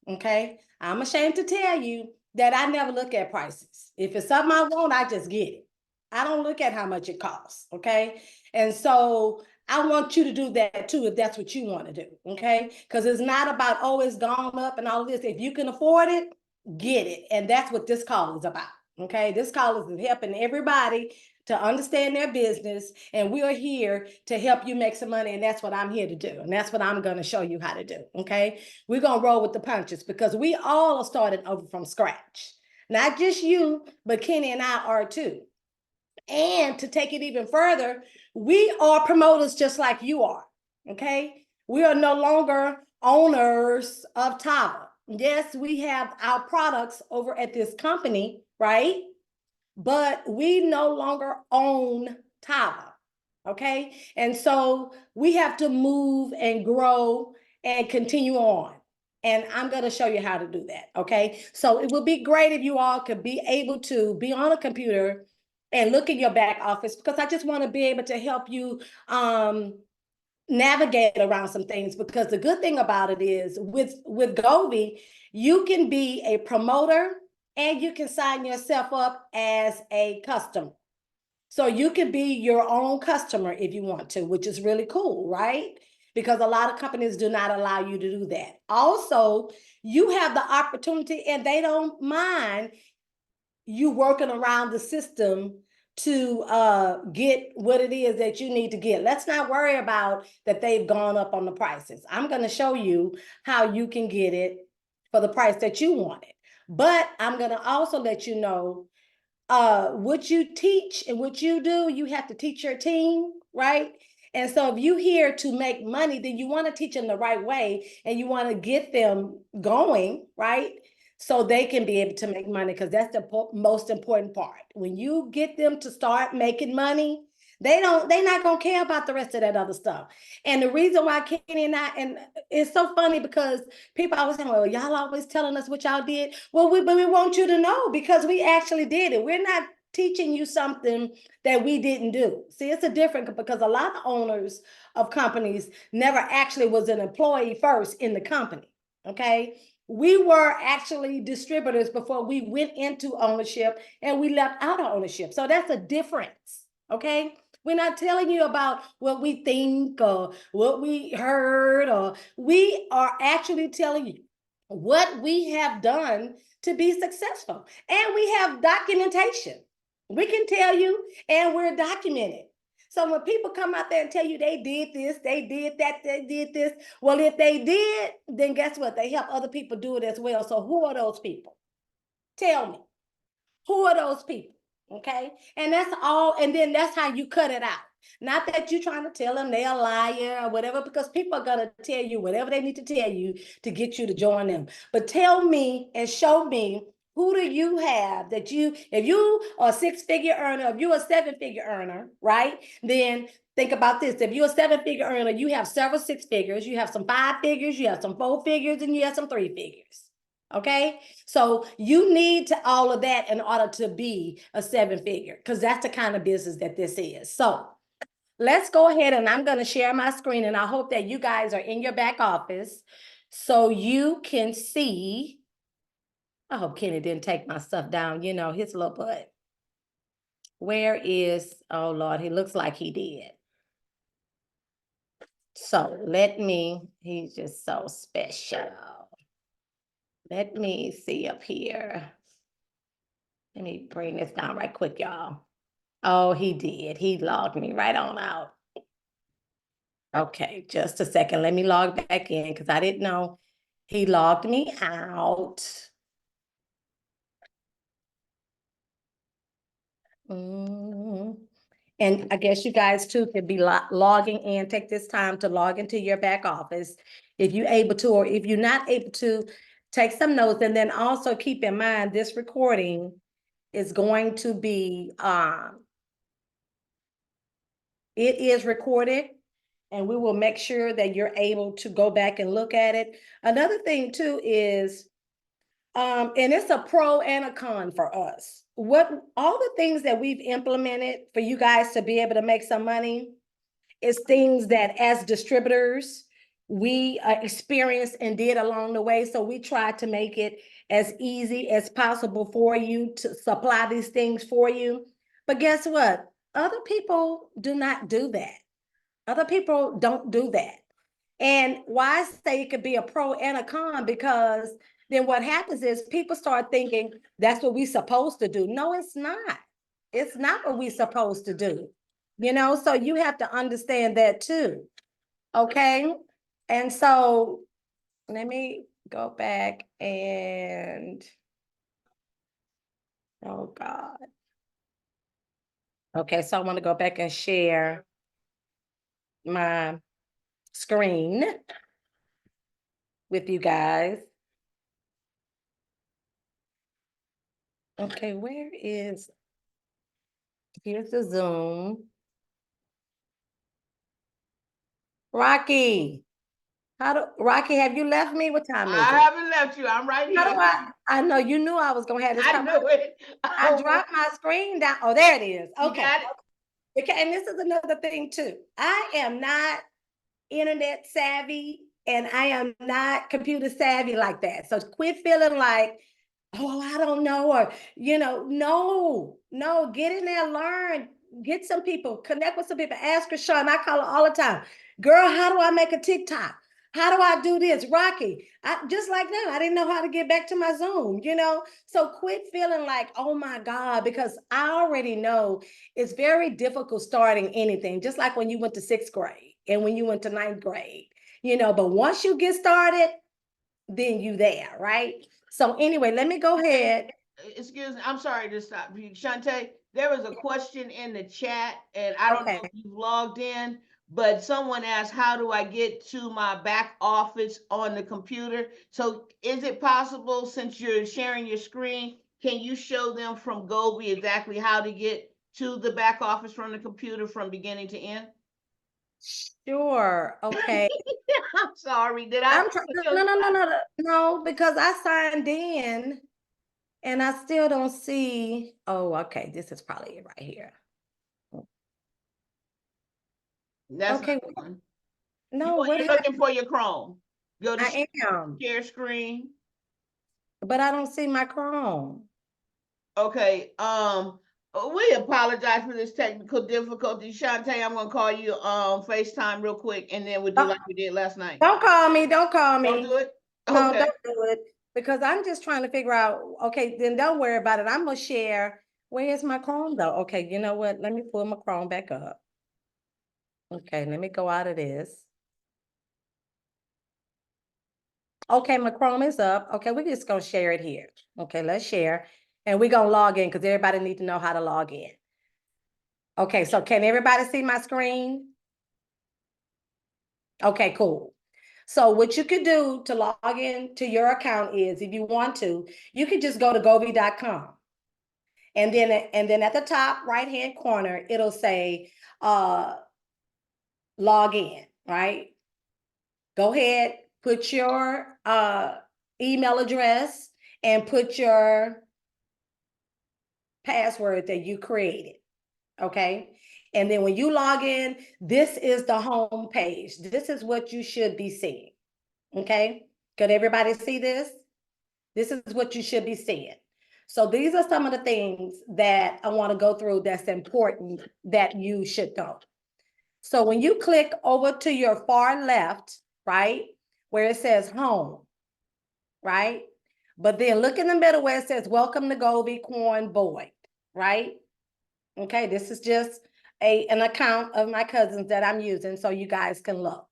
S3: Okay. I'm ashamed to tell you that I never look at prices. If it's something I want, I just get it. I don't look at how much it costs. Okay. And so I want you to do that too, if that's what you want to do, okay? Because it's not about, oh, it's gone up and all this. If you can afford it, get it. And that's what this call is about, okay? This call is helping everybody to understand their business, and we are here to help you make some money, and that's what I'm here to do, and that's what I'm going to show you how to do, okay? We're going to roll with the punches because we all are starting over from scratch. Not just you, but Kenny and I are too. And to take it even further, we are promoters just like you are, okay? We are no longer owners of Tava. Yes, we have our products over at this company, right? But we no longer own Tava, okay? And so we have to move and grow and continue on. And I'm going to show you how to do that, okay? So it would be great if you all could be able to be on a computer and look in your back office, because I just want to be able to help you navigate around some things. Because the good thing about it is with Govee, you can be a promoter and you can sign yourself up as a customer. So you can be your own customer if you want to, which is really cool, right? Because a lot of companies do not allow you to do that. Also, you have the opportunity and they don't mind you working around the system to get what it is that you need to get. Let's not worry about that they've gone up on the prices. I'm going to show you how you can get it for the price that you want it. But I'm going to also let you know what you teach and what you do, you have to teach your team, right? And so if you're here to make money, then you want to teach them the right way and you want to get them going, right? so they can be able to make money, because that's the most important part. When you get them to start making money, they're not gonna care about the rest of that other stuff. And the reason why Kenny and it's so funny, because people always say, well, y'all always telling us what y'all did. Well, but we want you to know, because we actually did it. We're not teaching you something that we didn't do. See, it's a different, because a lot of owners of companies never actually was an employee first in the company. Okay. We were actually distributors before we went into ownership, and we left out of ownership. So that's a difference. Okay. We're not telling you about what we think or what we heard, or we are actually telling you what we have done to be successful. And we have documentation. We can tell you, and we're documented. So when people come out there and tell you they did this, they did that, they did this, well, if they did, then guess what? They help other people do it as well. So who are those people? Tell me. Who are those people? Okay. And that's all. And then that's how you cut it out. Not that you're trying to tell them they're a liar or whatever, because people are going to tell you whatever they need to tell you to get you to join them. But tell me and show me, who do you have that if you are a 6-figure earner, if you're a 7-figure earner, right? Then think about this. If you're a 7-figure earner, you have several 6 figures, you have some 5 figures, you have some 4 figures, and you have some 3 figures. Okay, so you need to all of that in order to be a 7-figure, because that's the kind of business that this is. So let's go ahead, and I'm going to share my screen, and I hope that you guys are in your back office so you can see. I hope Kenny didn't take my stuff down, his little butt. Where is, oh Lord, he looks like he did. So he's just so special. Let me see up here. Let me bring this down right quick, y'all. Oh, he did. He logged me right on out. Okay, just a second. Let me log back in, because I didn't know he logged me out. And I guess you guys too could be logging in. Take this time to log into your back office if you're able to, or if you're not able to, take some notes. And then also keep in mind, this recording is going to be, it is recorded, and we will make sure that you're able to go back and look at it. Another thing too is, and it's a pro and a con for us. All the things that we've implemented for you guys to be able to make some money is things that as distributors, we experienced and did along the way. So we tried to make it as easy as possible for you to supply these things for you. But guess what? Other people do not do that. Other people don't do that. And why I say it could be a pro and a con, because then what happens is people start thinking that's what we're supposed to do. No, it's not. It's not what we're supposed to do. So you have to understand that too. Okay. And so let me go back and, oh God. Okay, so I want to go back and share my screen with you guys. Okay, here's the Zoom. Rocky, Rocky, have you left me? What time is it?
S2: I haven't left you. I'm right
S3: How
S2: here.
S3: do I know you knew I was gonna have this.
S2: I know it.
S3: I dropped my screen down. Oh, there it is.
S2: You
S3: Okay.
S2: got it?
S3: Okay, and this is another thing too. I am not internet savvy, and I am not computer savvy like that. So quit feeling like, oh, I don't know, or no, get in there, learn, get some people, connect with some people, ask Rashawn. I call her all the time. Girl, how do I make a TikTok? How do I do this? Rocky, just like that, I didn't know how to get back to my Zoom, So quit feeling like, oh my God, because I already know it's very difficult starting anything, just like when you went to 6th grade and when you went to 9th grade, but once you get started, then you there, right? So anyway, let me go ahead.
S2: Excuse me, I'm sorry to stop you, Chante. There was a question in the chat, and I don't know
S3: Okay.
S2: if you've logged in, but someone asked, how do I get to my back office on the computer? So is it possible, since you're sharing your screen, can you show them from Gobi exactly how to get to the back office from the computer from beginning to end?
S3: Sure, okay.
S2: I'm sorry, did I?
S3: I'm trying, no, because I signed in and I still don't see, oh, okay, this is probably it right here.
S2: That's
S3: Okay,
S2: not the one.
S3: no, what
S2: You're
S3: happened?
S2: looking for your Chrome. Go to
S3: I am,
S2: share screen.
S3: but I don't see my Chrome.
S2: Okay, we apologize for this technical difficulty. Chante, I'm gonna call you FaceTime real quick, and then we'll do
S3: Don't,
S2: like we did last night.
S3: don't call me, don't call
S2: Don't
S3: me.
S2: do it?
S3: No,
S2: Okay.
S3: don't do it, because I'm just trying to figure out, okay, then don't worry about it. I'm gonna share. Where's my Chrome though? Okay, you know what? Let me pull my Chrome back up. Okay, let me go out of this. Okay, my Chrome is up. Okay, we're just gonna share it here. Okay, let's share. And we're gonna log in because everybody needs to know how to log in. Okay, so can everybody see my screen? Okay, cool. So what you could do to log in to your account is, if you want to, you could just go to govi.com. And then at the top right-hand corner, it'll say log in, right? Go ahead, put your email address and put your password that you created, okay? And then when you log in, this is the home page. This is what you should be seeing, okay? Could everybody see this? This is what you should be seeing. So these are some of the things that I want to go through that's important that you should know. So when you click over to your far left, right, where it says home, right? But then look in the middle where it says welcome to Gobi Corn Boyd, right? Okay, this is just an account of my cousins that I'm using so you guys can look.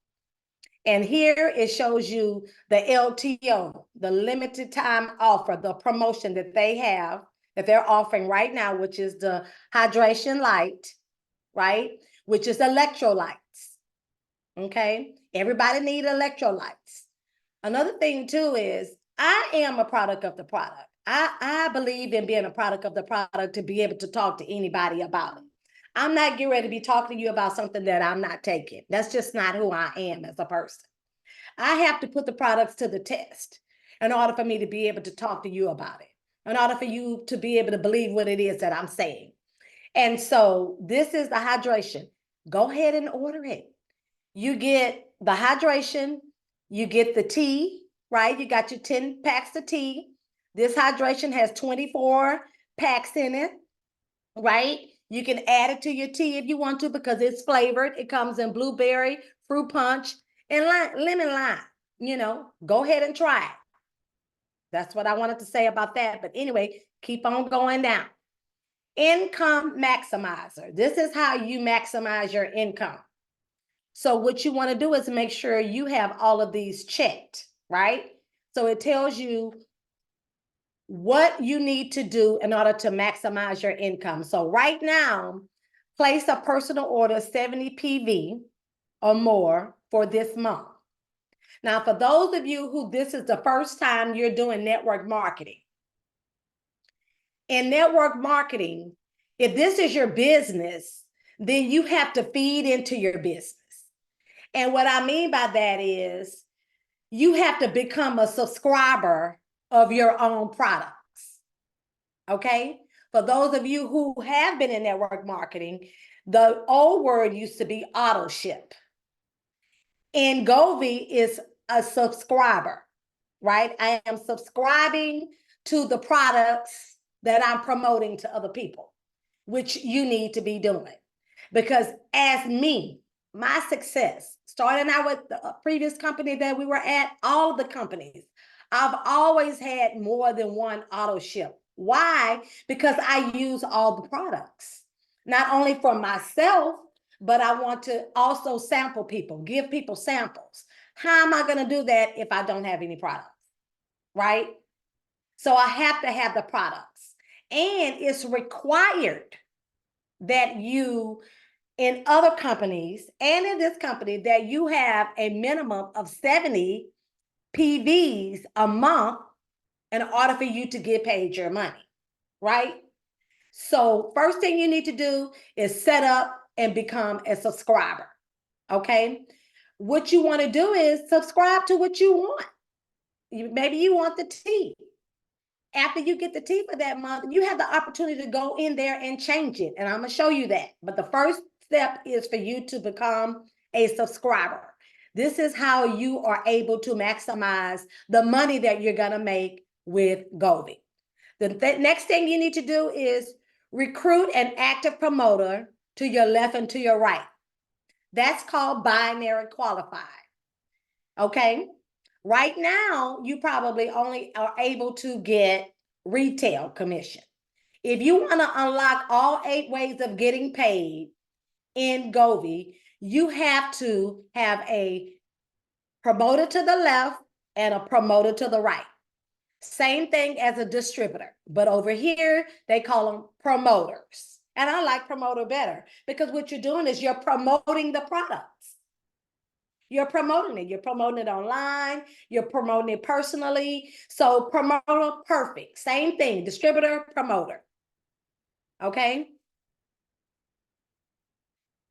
S3: And here it shows you the LTO, the limited time offer, the promotion that they have, that they're offering right now, which is the hydration light, right? Which is electrolytes. Okay, everybody need electrolytes. Another thing too is I am a product of the product. I believe in being a product of the product to be able to talk to anybody about it. I'm not getting ready to be talking to you about something that I'm not taking. That's just not who I am as a person. I have to put the products to the test in order for me to be able to talk to you about it, in order for you to be able to believe what it is that I'm saying. And so this is the hydration. Go ahead and order it. You get the hydration, you get the tea, right? You got your 10 packs of tea. This hydration has 24 packs in it, right? You can add it to your tea if you want to because it's flavored. It comes in blueberry, fruit punch, and lemon lime. You know, go ahead and try it. That's what I wanted to say about that. But anyway, keep on going down. Income maximizer. This is how you maximize your income. So what you want to do is make sure you have all of these checked, right? So it tells you what you need to do in order to maximize your income. So right now, place a personal order 70 PV or more for this month. Now, for those of you who this is the first time you're doing network marketing, in network marketing, if this is your business, then you have to feed into your business. And what I mean by that is you have to become a subscriber of your own products. Okay? For those of you who have been in network marketing, the old word used to be auto ship. And Govi is a subscriber, right? I am subscribing to the products that I'm promoting to other people, which you need to be doing. Because as me, my success, starting out with the previous company that we were at, all of the companies, I've always had more than one auto ship. Why? Because I use all the products, not only for myself, but I want to also sample people, give people samples. How am I going to do that if I don't have any products? Right? So I have to have the products. And it's required that you in other companies and in this company that you have a minimum of 70 PVs a month in order for you to get paid your money, right? So first thing you need to do is set up and become a subscriber, okay? What you want to do is subscribe to what you want. Maybe you want the tea. After you get the tea for that month, you have the opportunity to go in there and change it. And I'm going to show you that. But the first step is for you to become a subscriber. This is how you are able to maximize the money that you're going to make with Govee. The next thing you need to do is recruit an active promoter to your left and to your right. That's called binary qualified. Okay? Right now, you probably only are able to get retail commission. If you want to unlock all 8 ways of getting paid in Govee, you have to have a promoter to the left and a promoter to the right. Same thing as a distributor, but over here, they call them promoters. And I like promoter better because what you're doing is you're promoting the products. You're promoting it. You're promoting it online. You're promoting it personally. So promoter, perfect. Same thing, distributor, promoter. Okay?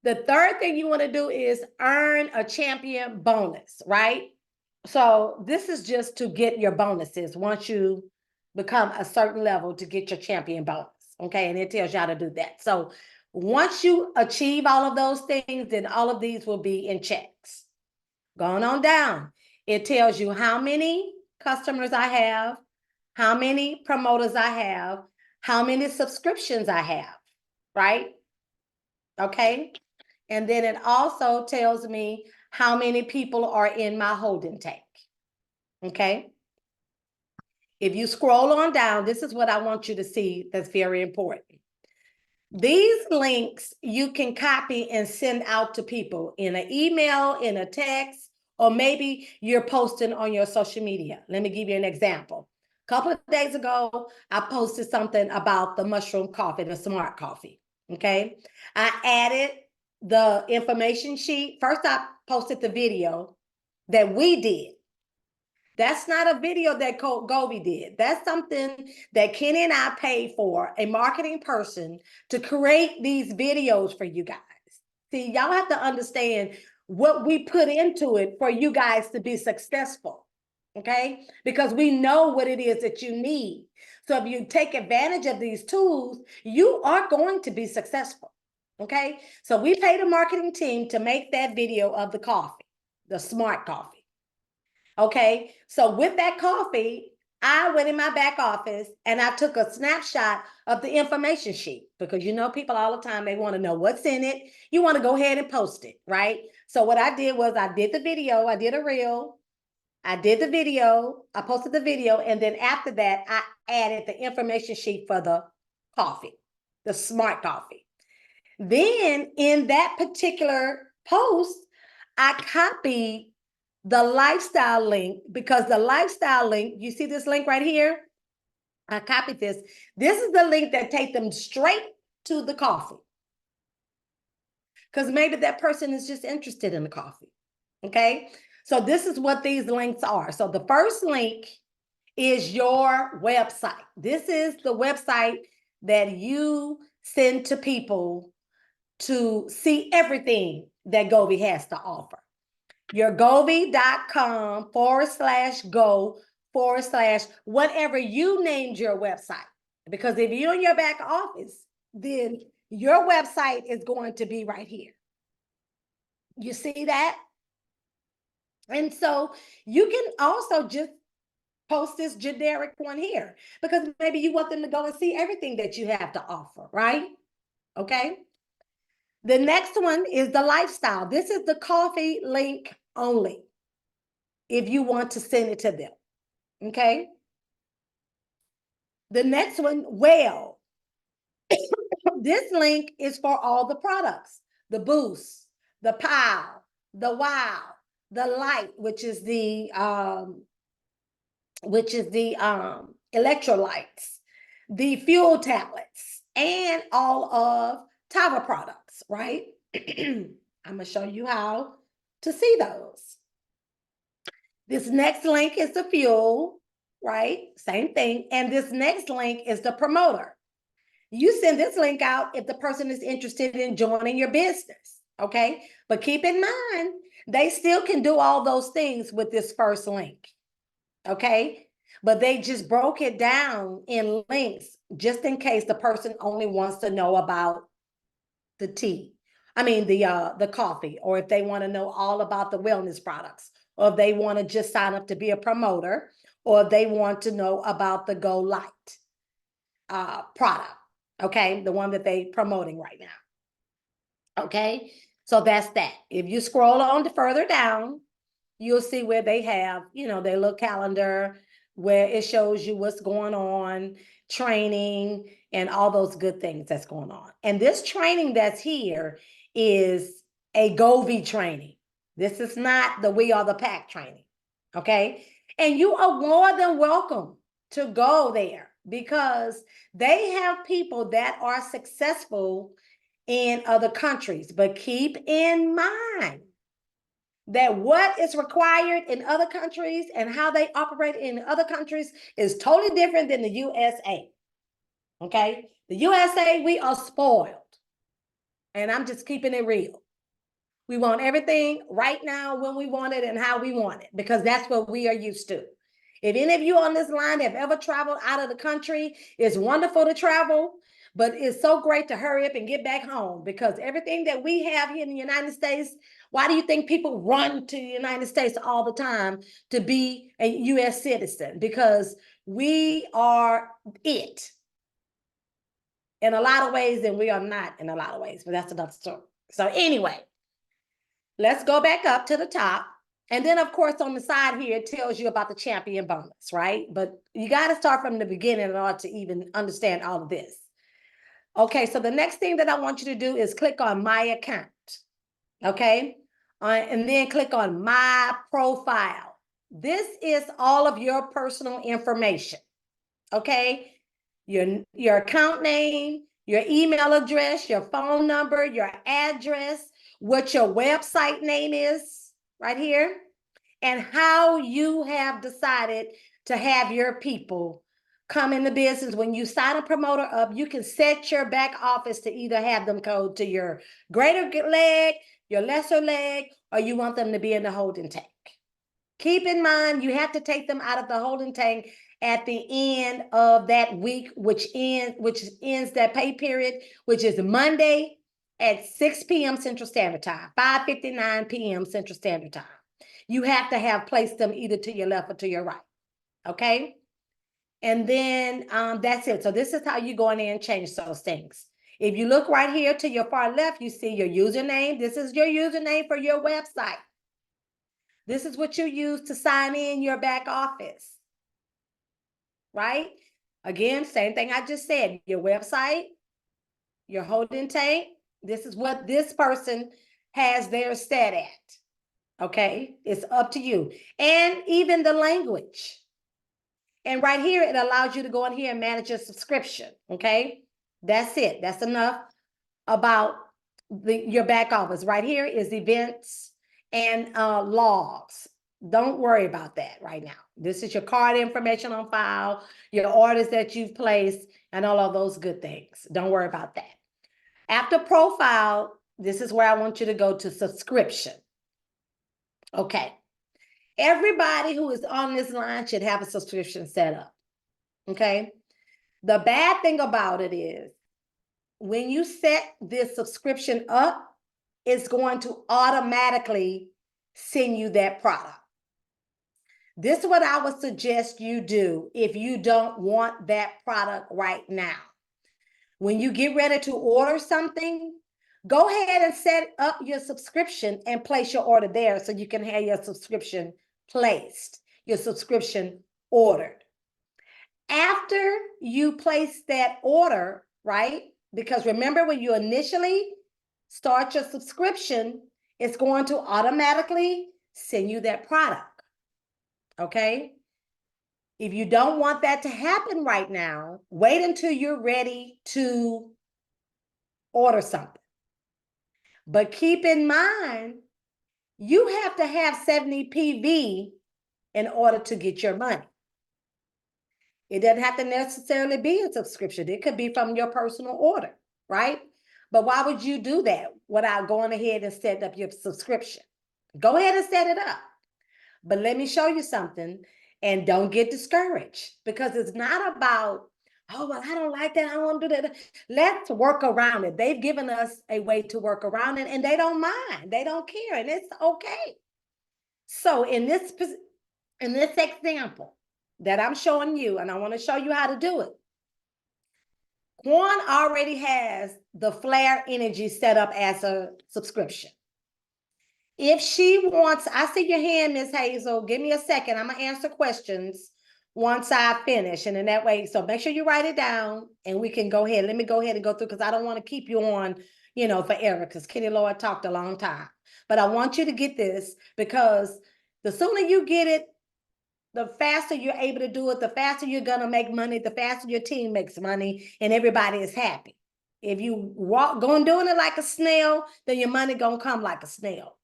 S3: The third thing you want to do is earn a champion bonus, right? So this is just to get your bonuses once you become a certain level to get your champion bonus, okay? And it tells you how to do that. So once you achieve all of those things, then all of these will be in checks. Going on down, it tells you how many customers I have, how many promoters I have, how many subscriptions I have, right? Okay. And then it also tells me how many people are in my holding tank. Okay. If you scroll on down, this is what I want you to see that's very important. These links you can copy and send out to people in an email, in a text, or maybe you're posting on your social media. Let me give you an example. A couple of days ago, I posted something about the mushroom coffee, the smart coffee, okay? I added the information sheet. First, I posted the video that we did. That's not a video that Govee did. That's something that Kenny and I paid for, a marketing person, to create these videos for you guys. See, y'all have to understand what we put into it for you guys to be successful, okay? Because we know what it is that you need. So if you take advantage of these tools, you are going to be successful, okay? So we paid a marketing team to make that video of the coffee, the smart coffee. Okay, so with that coffee, I went in my back office and I took a snapshot of the information sheet because you know people all the time, they want to know what's in it. You want to go ahead and post it, right? So what I did was I did the video, I did a reel, I did the video, I posted the video, and then after that, I added the information sheet for the coffee, the smart coffee. Then in that particular post, I copied the lifestyle link because the lifestyle link, you see this link right here? I copied this. This is the link that takes them straight to the coffee. Because maybe that person is just interested in the coffee. Okay. So this is what these links are. So the first link is your website. This is the website that you send to people to see everything that Govee has to offer. Your govee.com/go/whatever you named your website. Because if you're in your back office, then your website is going to be right here. You see that? And so you can also just post this generic one here because maybe you want them to go and see everything that you have to offer, right? Okay. The next one is the lifestyle. This is the coffee link only if you want to send it to them, okay? The next one, well, this link is for all the products, the Boost, the Pow, the Wow, the Light, which is the electrolytes, the fuel tablets, and all of Tava products, right? I'm gonna show you how to see those. This next link is the fuel, right? Same thing. And this next link is the promoter. You send this link out if the person is interested in joining your business, okay? But keep in mind, they still can do all those things with this first link, okay? But they just broke it down in links just in case the person only wants to know about the tea. I mean, the coffee, or if they want to know all about the wellness products, or if they want to just sign up to be a promoter, or if they want to know about the Go Light product, okay? The one that they promoting right now, okay? So that's that. If you scroll on to further down, you'll see where they have, you know, their little calendar where it shows you what's going on, training, and all those good things that's going on. And this training that's here is a Govee training. This is not the We Are the Pack training, okay? And you are more than welcome to go there because they have people that are successful in other countries. But keep in mind that what is required in other countries and how they operate in other countries is totally different than the USA. Okay? The USA, we are spoiled. And I'm just keeping it real. We want everything right now when we want it and how we want it, because that's what we are used to. If any of you on this line have ever traveled out of the country, it's wonderful to travel, but it's so great to hurry up and get back home, because everything that we have here in the United States, why do you think people run to the United States all the time to be a US citizen? Because we are it in a lot of ways, and we are not in a lot of ways, but that's another story. So anyway, let's go back up to the top. And then, of course, on the side here, it tells you about the champion bonus, right? But you got to start from the beginning in order to even understand all of this. Okay, so the next thing that I want you to do is click on My Account, okay? And then click on My Profile. This is all of your personal information, okay? Your account name, your email address, your phone number, your address, what your website name is right here, and how you have decided to have your people come into business. When you sign a promoter up, you can set your back office to either have them go to your greater leg, your lesser leg, or you want them to be in the holding tank. Keep in mind, you have to take them out of the holding tank at the end of that week, which ends that pay period, which is Monday at 6 p.m. Central Standard Time, 5:59 p.m. Central Standard Time. You have to have placed them either to your left or to your right, okay? And then that's it. So this is how you go in there and change those things. If you look right here to your far left, you see your username. This is your username for your website. This is what you use to sign in your back office, right? Again, same thing I just said, your website, your holding tank. This is what this person has their stat at, okay? It's up to you. And even the language. And right here, it allows you to go in here and manage your subscription, okay? That's it. That's enough about your back office. Right here is events and logs. Don't worry about that right now. This is your card information on file, your orders that you've placed, and all of those good things. Don't worry about that. After profile, this is where I want you to go to subscription. Okay. Everybody who is on this line should have a subscription set up. Okay. The bad thing about it is when you set this subscription up, it's going to automatically send you that product. This is what I would suggest you do if you don't want that product right now. When you get ready to order something, go ahead and set up your subscription and place your order there so you can have your subscription placed, your subscription ordered. After you place that order, right? Because remember, when you initially start your subscription, it's going to automatically send you that product, okay? If you don't want that to happen right now, wait until you're ready to order something. But keep in mind, you have to have 70 PV in order to get your money. It doesn't have to necessarily be a subscription. It could be from your personal order, right? But why would you do that without going ahead and setting up your subscription? Go ahead and set it up. But let me show you something, and don't get discouraged, because it's not about, oh, well, I don't like that, I don't want to do that. Let's work around it. They've given us a way to work around it, and they don't mind. They don't care, and it's okay. So in this example that I'm showing you, and I want to show you how to do it, Quan already has the Flare Energy set up as a subscription. If she wants, I see your hand, Miss Hazel. Give me a second. I'm gonna answer questions once I finish. And in that way, so make sure you write it down and we can go ahead. Let me go ahead and go through, because I don't want to keep you on, forever, because Kenny Lloyd talked a long time. But I want you to get this, because the sooner you get it, the faster you're able to do it, the faster you're gonna make money, the faster your team makes money, and everybody is happy. If you going doing it like a snail, then your money gonna come like a snail.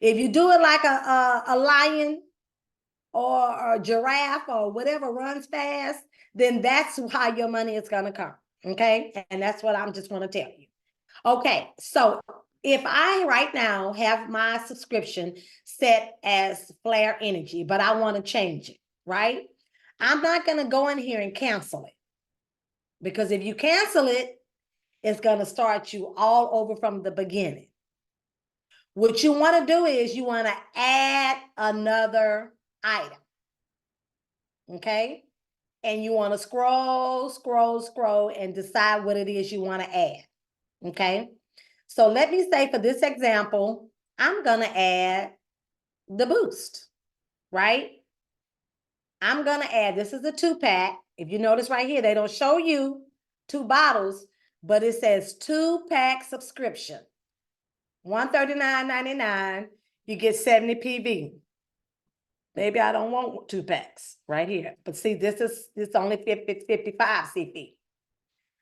S3: If you do it like a lion or a giraffe or whatever runs fast, then that's how your money is going to come. Okay. And that's what I'm just going to tell you. Okay. So if I right now have my subscription set as Flare Energy, but I want to change it, right? I'm not going to go in here and cancel it, because if you cancel it, it's going to start you all over from the beginning. What you want to do is you want to add another item, okay? And you want to scroll, and decide what it is you want to add, okay? So let me say, for this example, I'm going to add the boost, right? I'm going to add, this is a 2-pack. If you notice right here, they don't show you 2 bottles, but it says 2-pack subscription. $139.99, you get 70 PV. Maybe I don't want 2 packs right here. But see, this only 55 CP.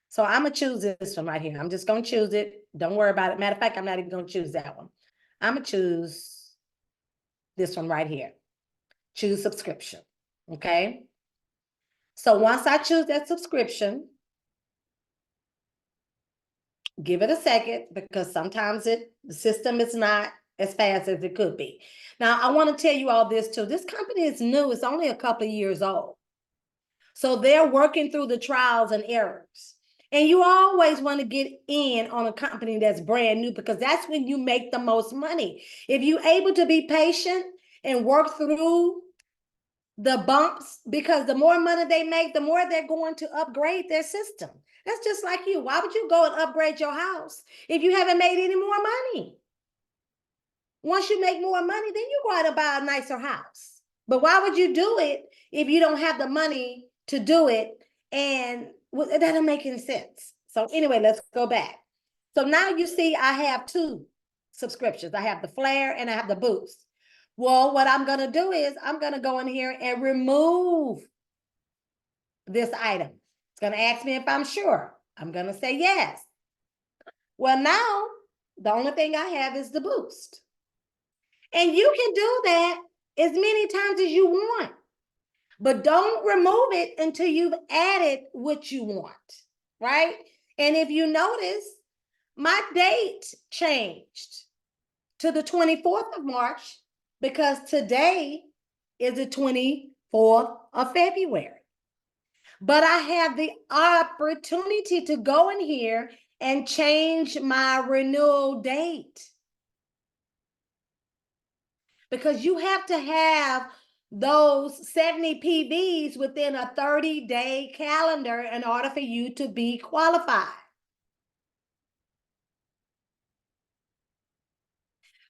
S3: So I'm going to choose this one right here. I'm just going to choose it. Don't worry about it. Matter of fact, I'm not even going to choose that one. I'm going to choose this one right here. Choose subscription. Okay. So once I choose that subscription, give it a second, because sometimes the system is not as fast as it could be. Now, I want to tell you all this too. This company is new. It's only a couple of years old. So they're working through the trials and errors. And you always want to get in on a company that's brand new, because that's when you make the most money. If you're able to be patient and work through the bumps, because the more money they make, the more they're going to upgrade their system. That's just like you. Why would you go and upgrade your house if you haven't made any more money? Once you make more money, then you go out and buy a nicer house. But why would you do it if you don't have the money to do it? And that doesn't make any sense. So anyway, let's go back. So now you see I have 2 subscriptions. I have the Flare and I have the Boost. Well, what I'm going to do is I'm going to go in here and remove this item. It's going to ask me if I'm sure. I'm going to say yes. Well, now the only thing I have is the Boost. And you can do that as many times as you want, but don't remove it until you've added what you want, right? And if you notice, my date changed to the 24th of March, because today is the 24th of February. But I have the opportunity to go in here and change my renewal date, because you have to have those 70 PVs within a 30-day calendar in order for you to be qualified.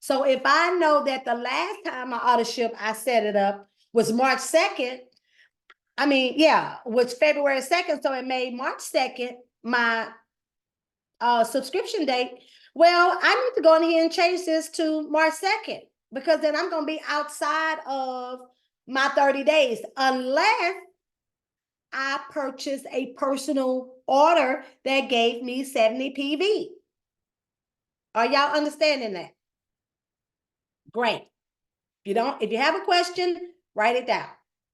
S3: So if I know that the last time my auto ship I set it up was March 2nd, was February 2nd, so it made March 2nd my subscription date. Well, I need to go in here and change this to March 2nd, because then I'm going to be outside of my 30 days, unless I purchase a personal order that gave me 70 PV. Are y'all understanding that? Great. If you have a question, write it down.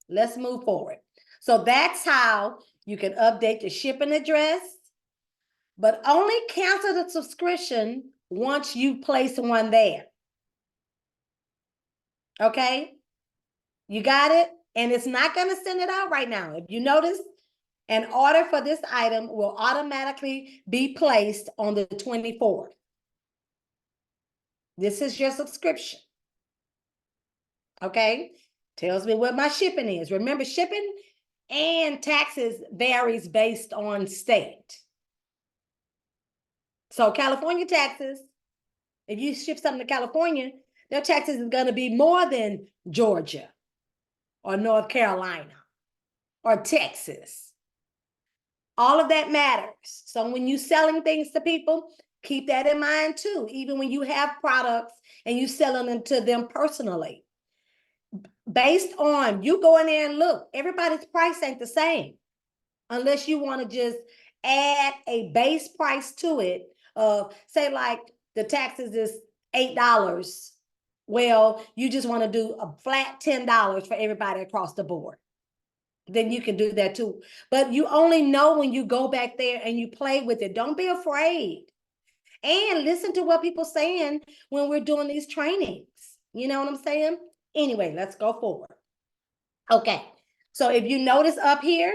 S3: Let's move forward. So that's how you can update the shipping address, but only cancel the subscription once you place one there. Okay? You got it? And it's not going to send it out right now. If you notice, an order for this item will automatically be placed on the 24th. This is your subscription. Okay? Tells me what my shipping is. Remember, shipping and taxes varies based on state. So California taxes, if you ship something to California, their taxes is going to be more than Georgia or North Carolina or Texas. All of that matters. So when you're selling things to people, keep that in mind too, even when you have products and you selling them to them personally. Based on you go in there and look, everybody's price ain't the same. Unless you want to just add a base price to it of, say, like the taxes is $8. Well, you just want to do a flat $10 for everybody across the board. Then you can do that too. But you only know when you go back there and you play with it. Don't be afraid. And listen to what people saying when we're doing these trainings. You know what I'm saying? Anyway, let's go forward. Okay, so if you notice up here,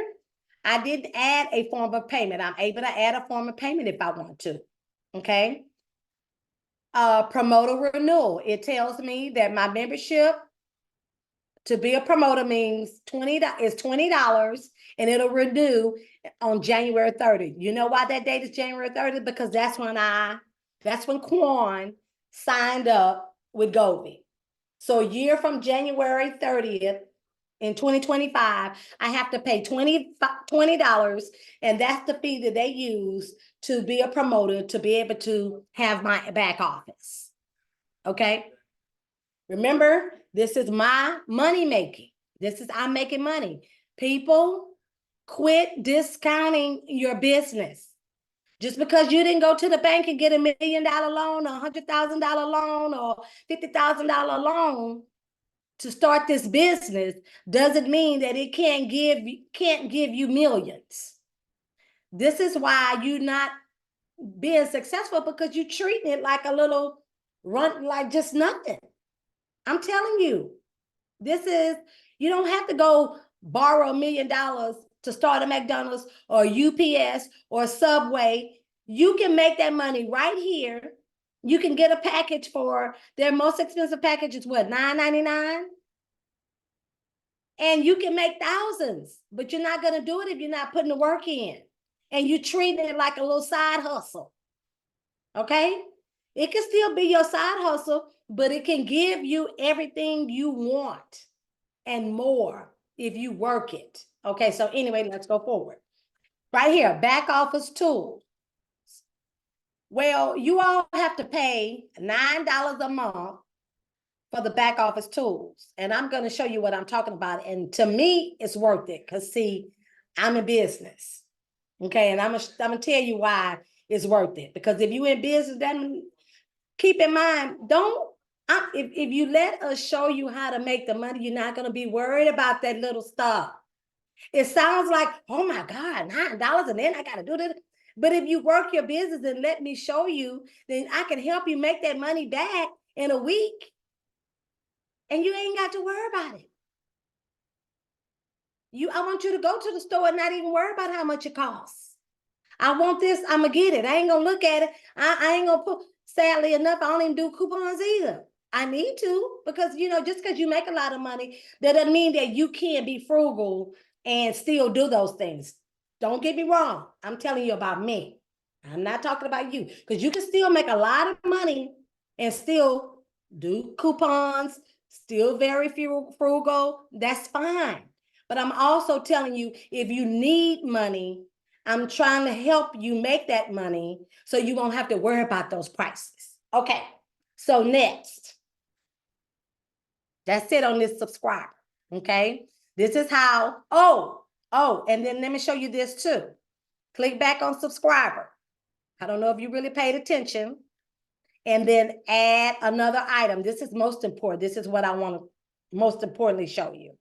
S3: I didn't add a form of payment. I'm able to add a form of payment if I want to. Okay. Promoter renewal. It tells me that my membership to be a promoter means $20 and it'll renew on January 30th. You know why that date is January 30th? Because that's when Quan signed up with Govee. So a year from January 30th in 2025, I have to pay $20, and that's the fee that they use to be a promoter, to be able to have my back office. Okay? Remember, this is my money making. I'm making money. People, quit discounting your business. Just because you didn't go to the bank and get $1 million loan, or $100,000 loan, or $50,000 loan to start this business doesn't mean that it can't give you millions. This is why you're not being successful, because you're treating it like a little run, like just nothing. I'm telling you, you don't have to go borrow $1 million to start a McDonald's or UPS or Subway. You can make that money right here. You can get a package for their most expensive package is what, $9.99? And you can make thousands, but you're not going to do it if you're not putting the work in. And you treat it like a little side hustle. Okay? It can still be your side hustle, but it can give you everything you want and more if you work it. Okay, so anyway, let's go forward. Right here, back office tools. Well, you all have to pay $9 a month for the back office tools. And I'm going to show you what I'm talking about. And to me, it's worth it, because see, I'm in business. Okay, and I'm gonna tell you why it's worth it. Because if you're in business, then keep in mind, if you let us show you how to make the money, you're not going to be worried about that little stuff. It sounds like, oh my God, $9 and then I got to do this. But if you work your business and let me show you, then I can help you make that money back in a week. And you ain't got to worry about it. I want you to go to the store and not even worry about how much it costs. I want this, I'm going to get it. I ain't going to look at it. I ain't going to put, sadly enough, I don't even do coupons either. I need to, because, just because you make a lot of money, that doesn't mean that you can't be frugal and still do those things. Don't get me wrong. I'm telling you about me. I'm not talking about you, because you can still make a lot of money and still do coupons, still very frugal. That's fine. But I'm also telling you, if you need money, I'm trying to help you make that money so you won't have to worry about those prices. Okay, so next. That's it on this subscriber, okay? This is how, and then let me show you this too. Click back on subscriber. I don't know if you really paid attention. and then add another item. This is most important. This is what I want to most importantly show you.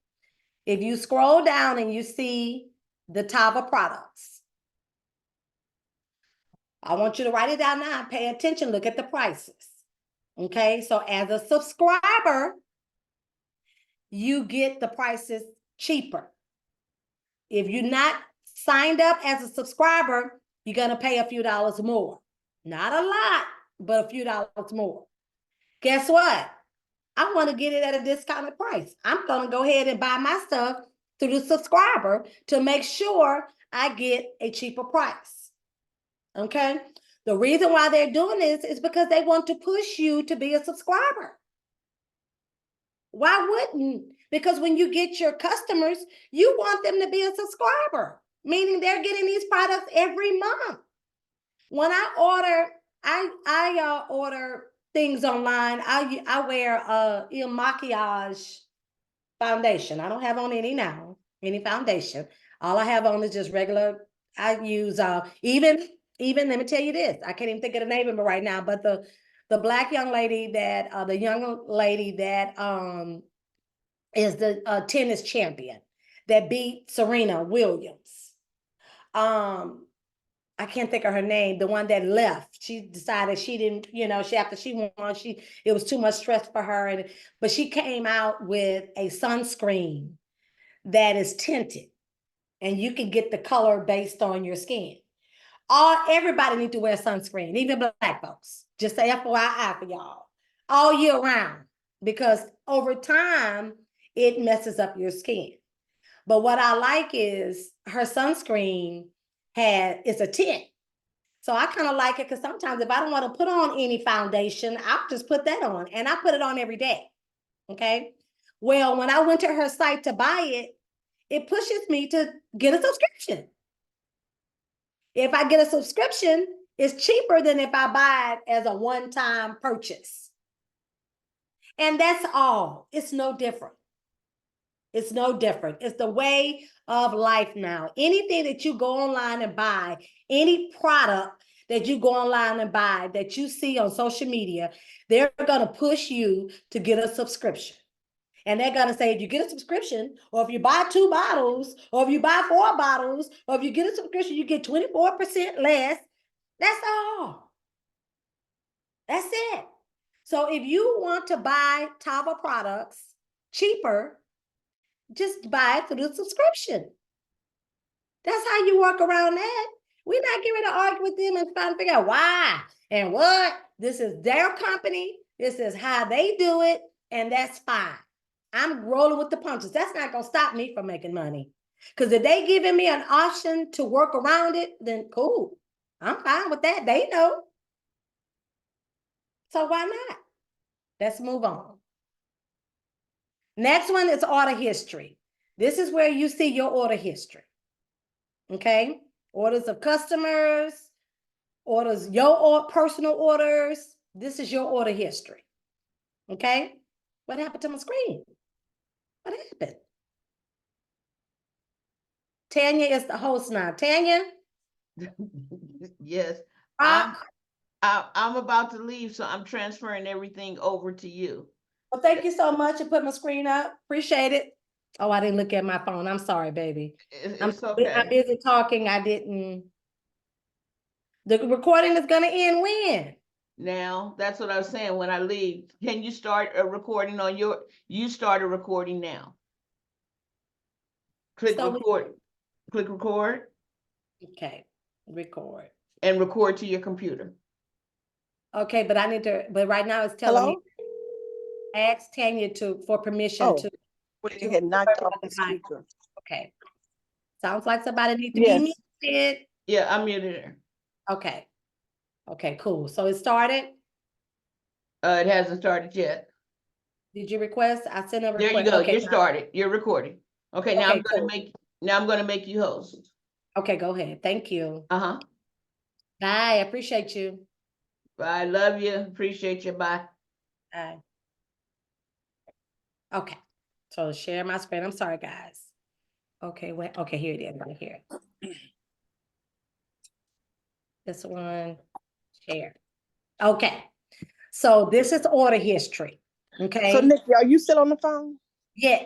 S3: If you scroll down and you see the Tava products, I want you to write it down now. Pay attention. Look at the prices. Okay, so as a subscriber, you get the prices cheaper. If you're not signed up as a subscriber, you're going to pay a few dollars more. Not a lot, but a few dollars more. Guess what? I want to get it at a discounted price. I'm going to go ahead and buy my stuff through the subscriber to make sure I get a cheaper price. Okay? The reason why they're doing this is because they want to push you to be a subscriber. Why wouldn't? Because when you get your customers, you want them to be a subscriber, meaning they're getting these products every month. When I order things online, I wear Il Maquillage foundation. I don't have on any foundation. All I have on is just regular. I use even let me tell you this. I can't even think of the name of it right now, but the black young lady that is the tennis champion that beat Serena Williams. I can't think of her name, the one that left. She decided she didn't, after she won, it was too much stress for her. But she came out with a sunscreen that is tinted, and you can get the color based on your skin. Everybody needs to wear sunscreen, even black folks. Just say FYI for y'all, all year round, because over time, it messes up your skin. But what I like is her sunscreen it's a tint. So I kind of like it because sometimes if I don't want to put on any foundation, I'll just put that on, and I put it on every day. Okay. Well, when I went to her site to buy it, it pushes me to get a subscription. If I get a subscription, it's cheaper than if I buy it as a one-time purchase. And that's all. It's no different. It's no different. It's the way of life now. Anything that you go online and buy, any product that you go online and buy that you see on social media, they're going to push you to get a subscription. And they're going to say, if you get a subscription, or if you buy 2 bottles, or if you buy 4 bottles, or if you get a subscription, you get 24% less. That's all. That's it. So if you want to buy Tava products cheaper, just buy it through the subscription. That's how you work around that. We're not getting to argue with them and trying to figure out why and what. This is their company. This is how they do it, and that's fine. I'm rolling with the punches. That's not going to stop me from making money. Because if they giving me an option to work around it, then cool. I'm fine with that. They know. So why not? Let's move on. Next one is order history. This is where you see your order history. Okay? Orders of customers, your personal orders. This is your order history. Okay? What happened to my screen? What happened? Tanya is the host now. Tanya?
S2: Yes, I'm about to leave, so I'm transferring everything over to you.
S3: Well, thank you so much for putting my screen up. Appreciate it. Oh, I didn't look at my phone. I'm sorry, baby.
S2: It's okay.
S3: I'm busy talking. I didn't. The recording is going to end when?
S2: Now, that's what I was saying. When I leave, can you start a recording on you start a recording now. Click record. Click record.
S3: Okay, record.
S2: And record to your computer.
S3: Okay, but but right now it's telling me, ask Tanya for permission to.
S4: You had knocked off the speaker.
S3: Okay. Sounds like somebody needs to be muted.
S2: Yeah, I muted her.
S3: Okay. Okay, cool. So it started?
S2: It hasn't started yet.
S3: Did you request? I sent a request.
S2: There you go.
S3: Okay,
S2: You're started. You're recording. Okay, now I'm gonna make you host.
S3: Okay, go ahead. Thank you.
S2: Uh-huh.
S3: Bye. I appreciate you.
S2: Bye. Love you. Appreciate you. Bye.
S3: Bye. Okay. So share my screen. I'm sorry, guys. Okay, wait. Okay, here it is right here. This one, share. Okay. So this is order history,
S4: So
S3: okay?
S4: Nikki, are you still on the phone?
S3: Yeah.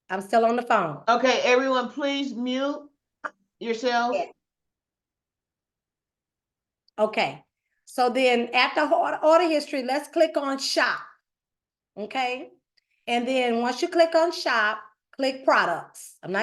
S3: I'm still on the phone.
S2: Okay, everyone, please mute yourself.
S3: Yeah. Okay, so then after order history, let's click on shop, okay? And then once you click on shop, click products. I'm not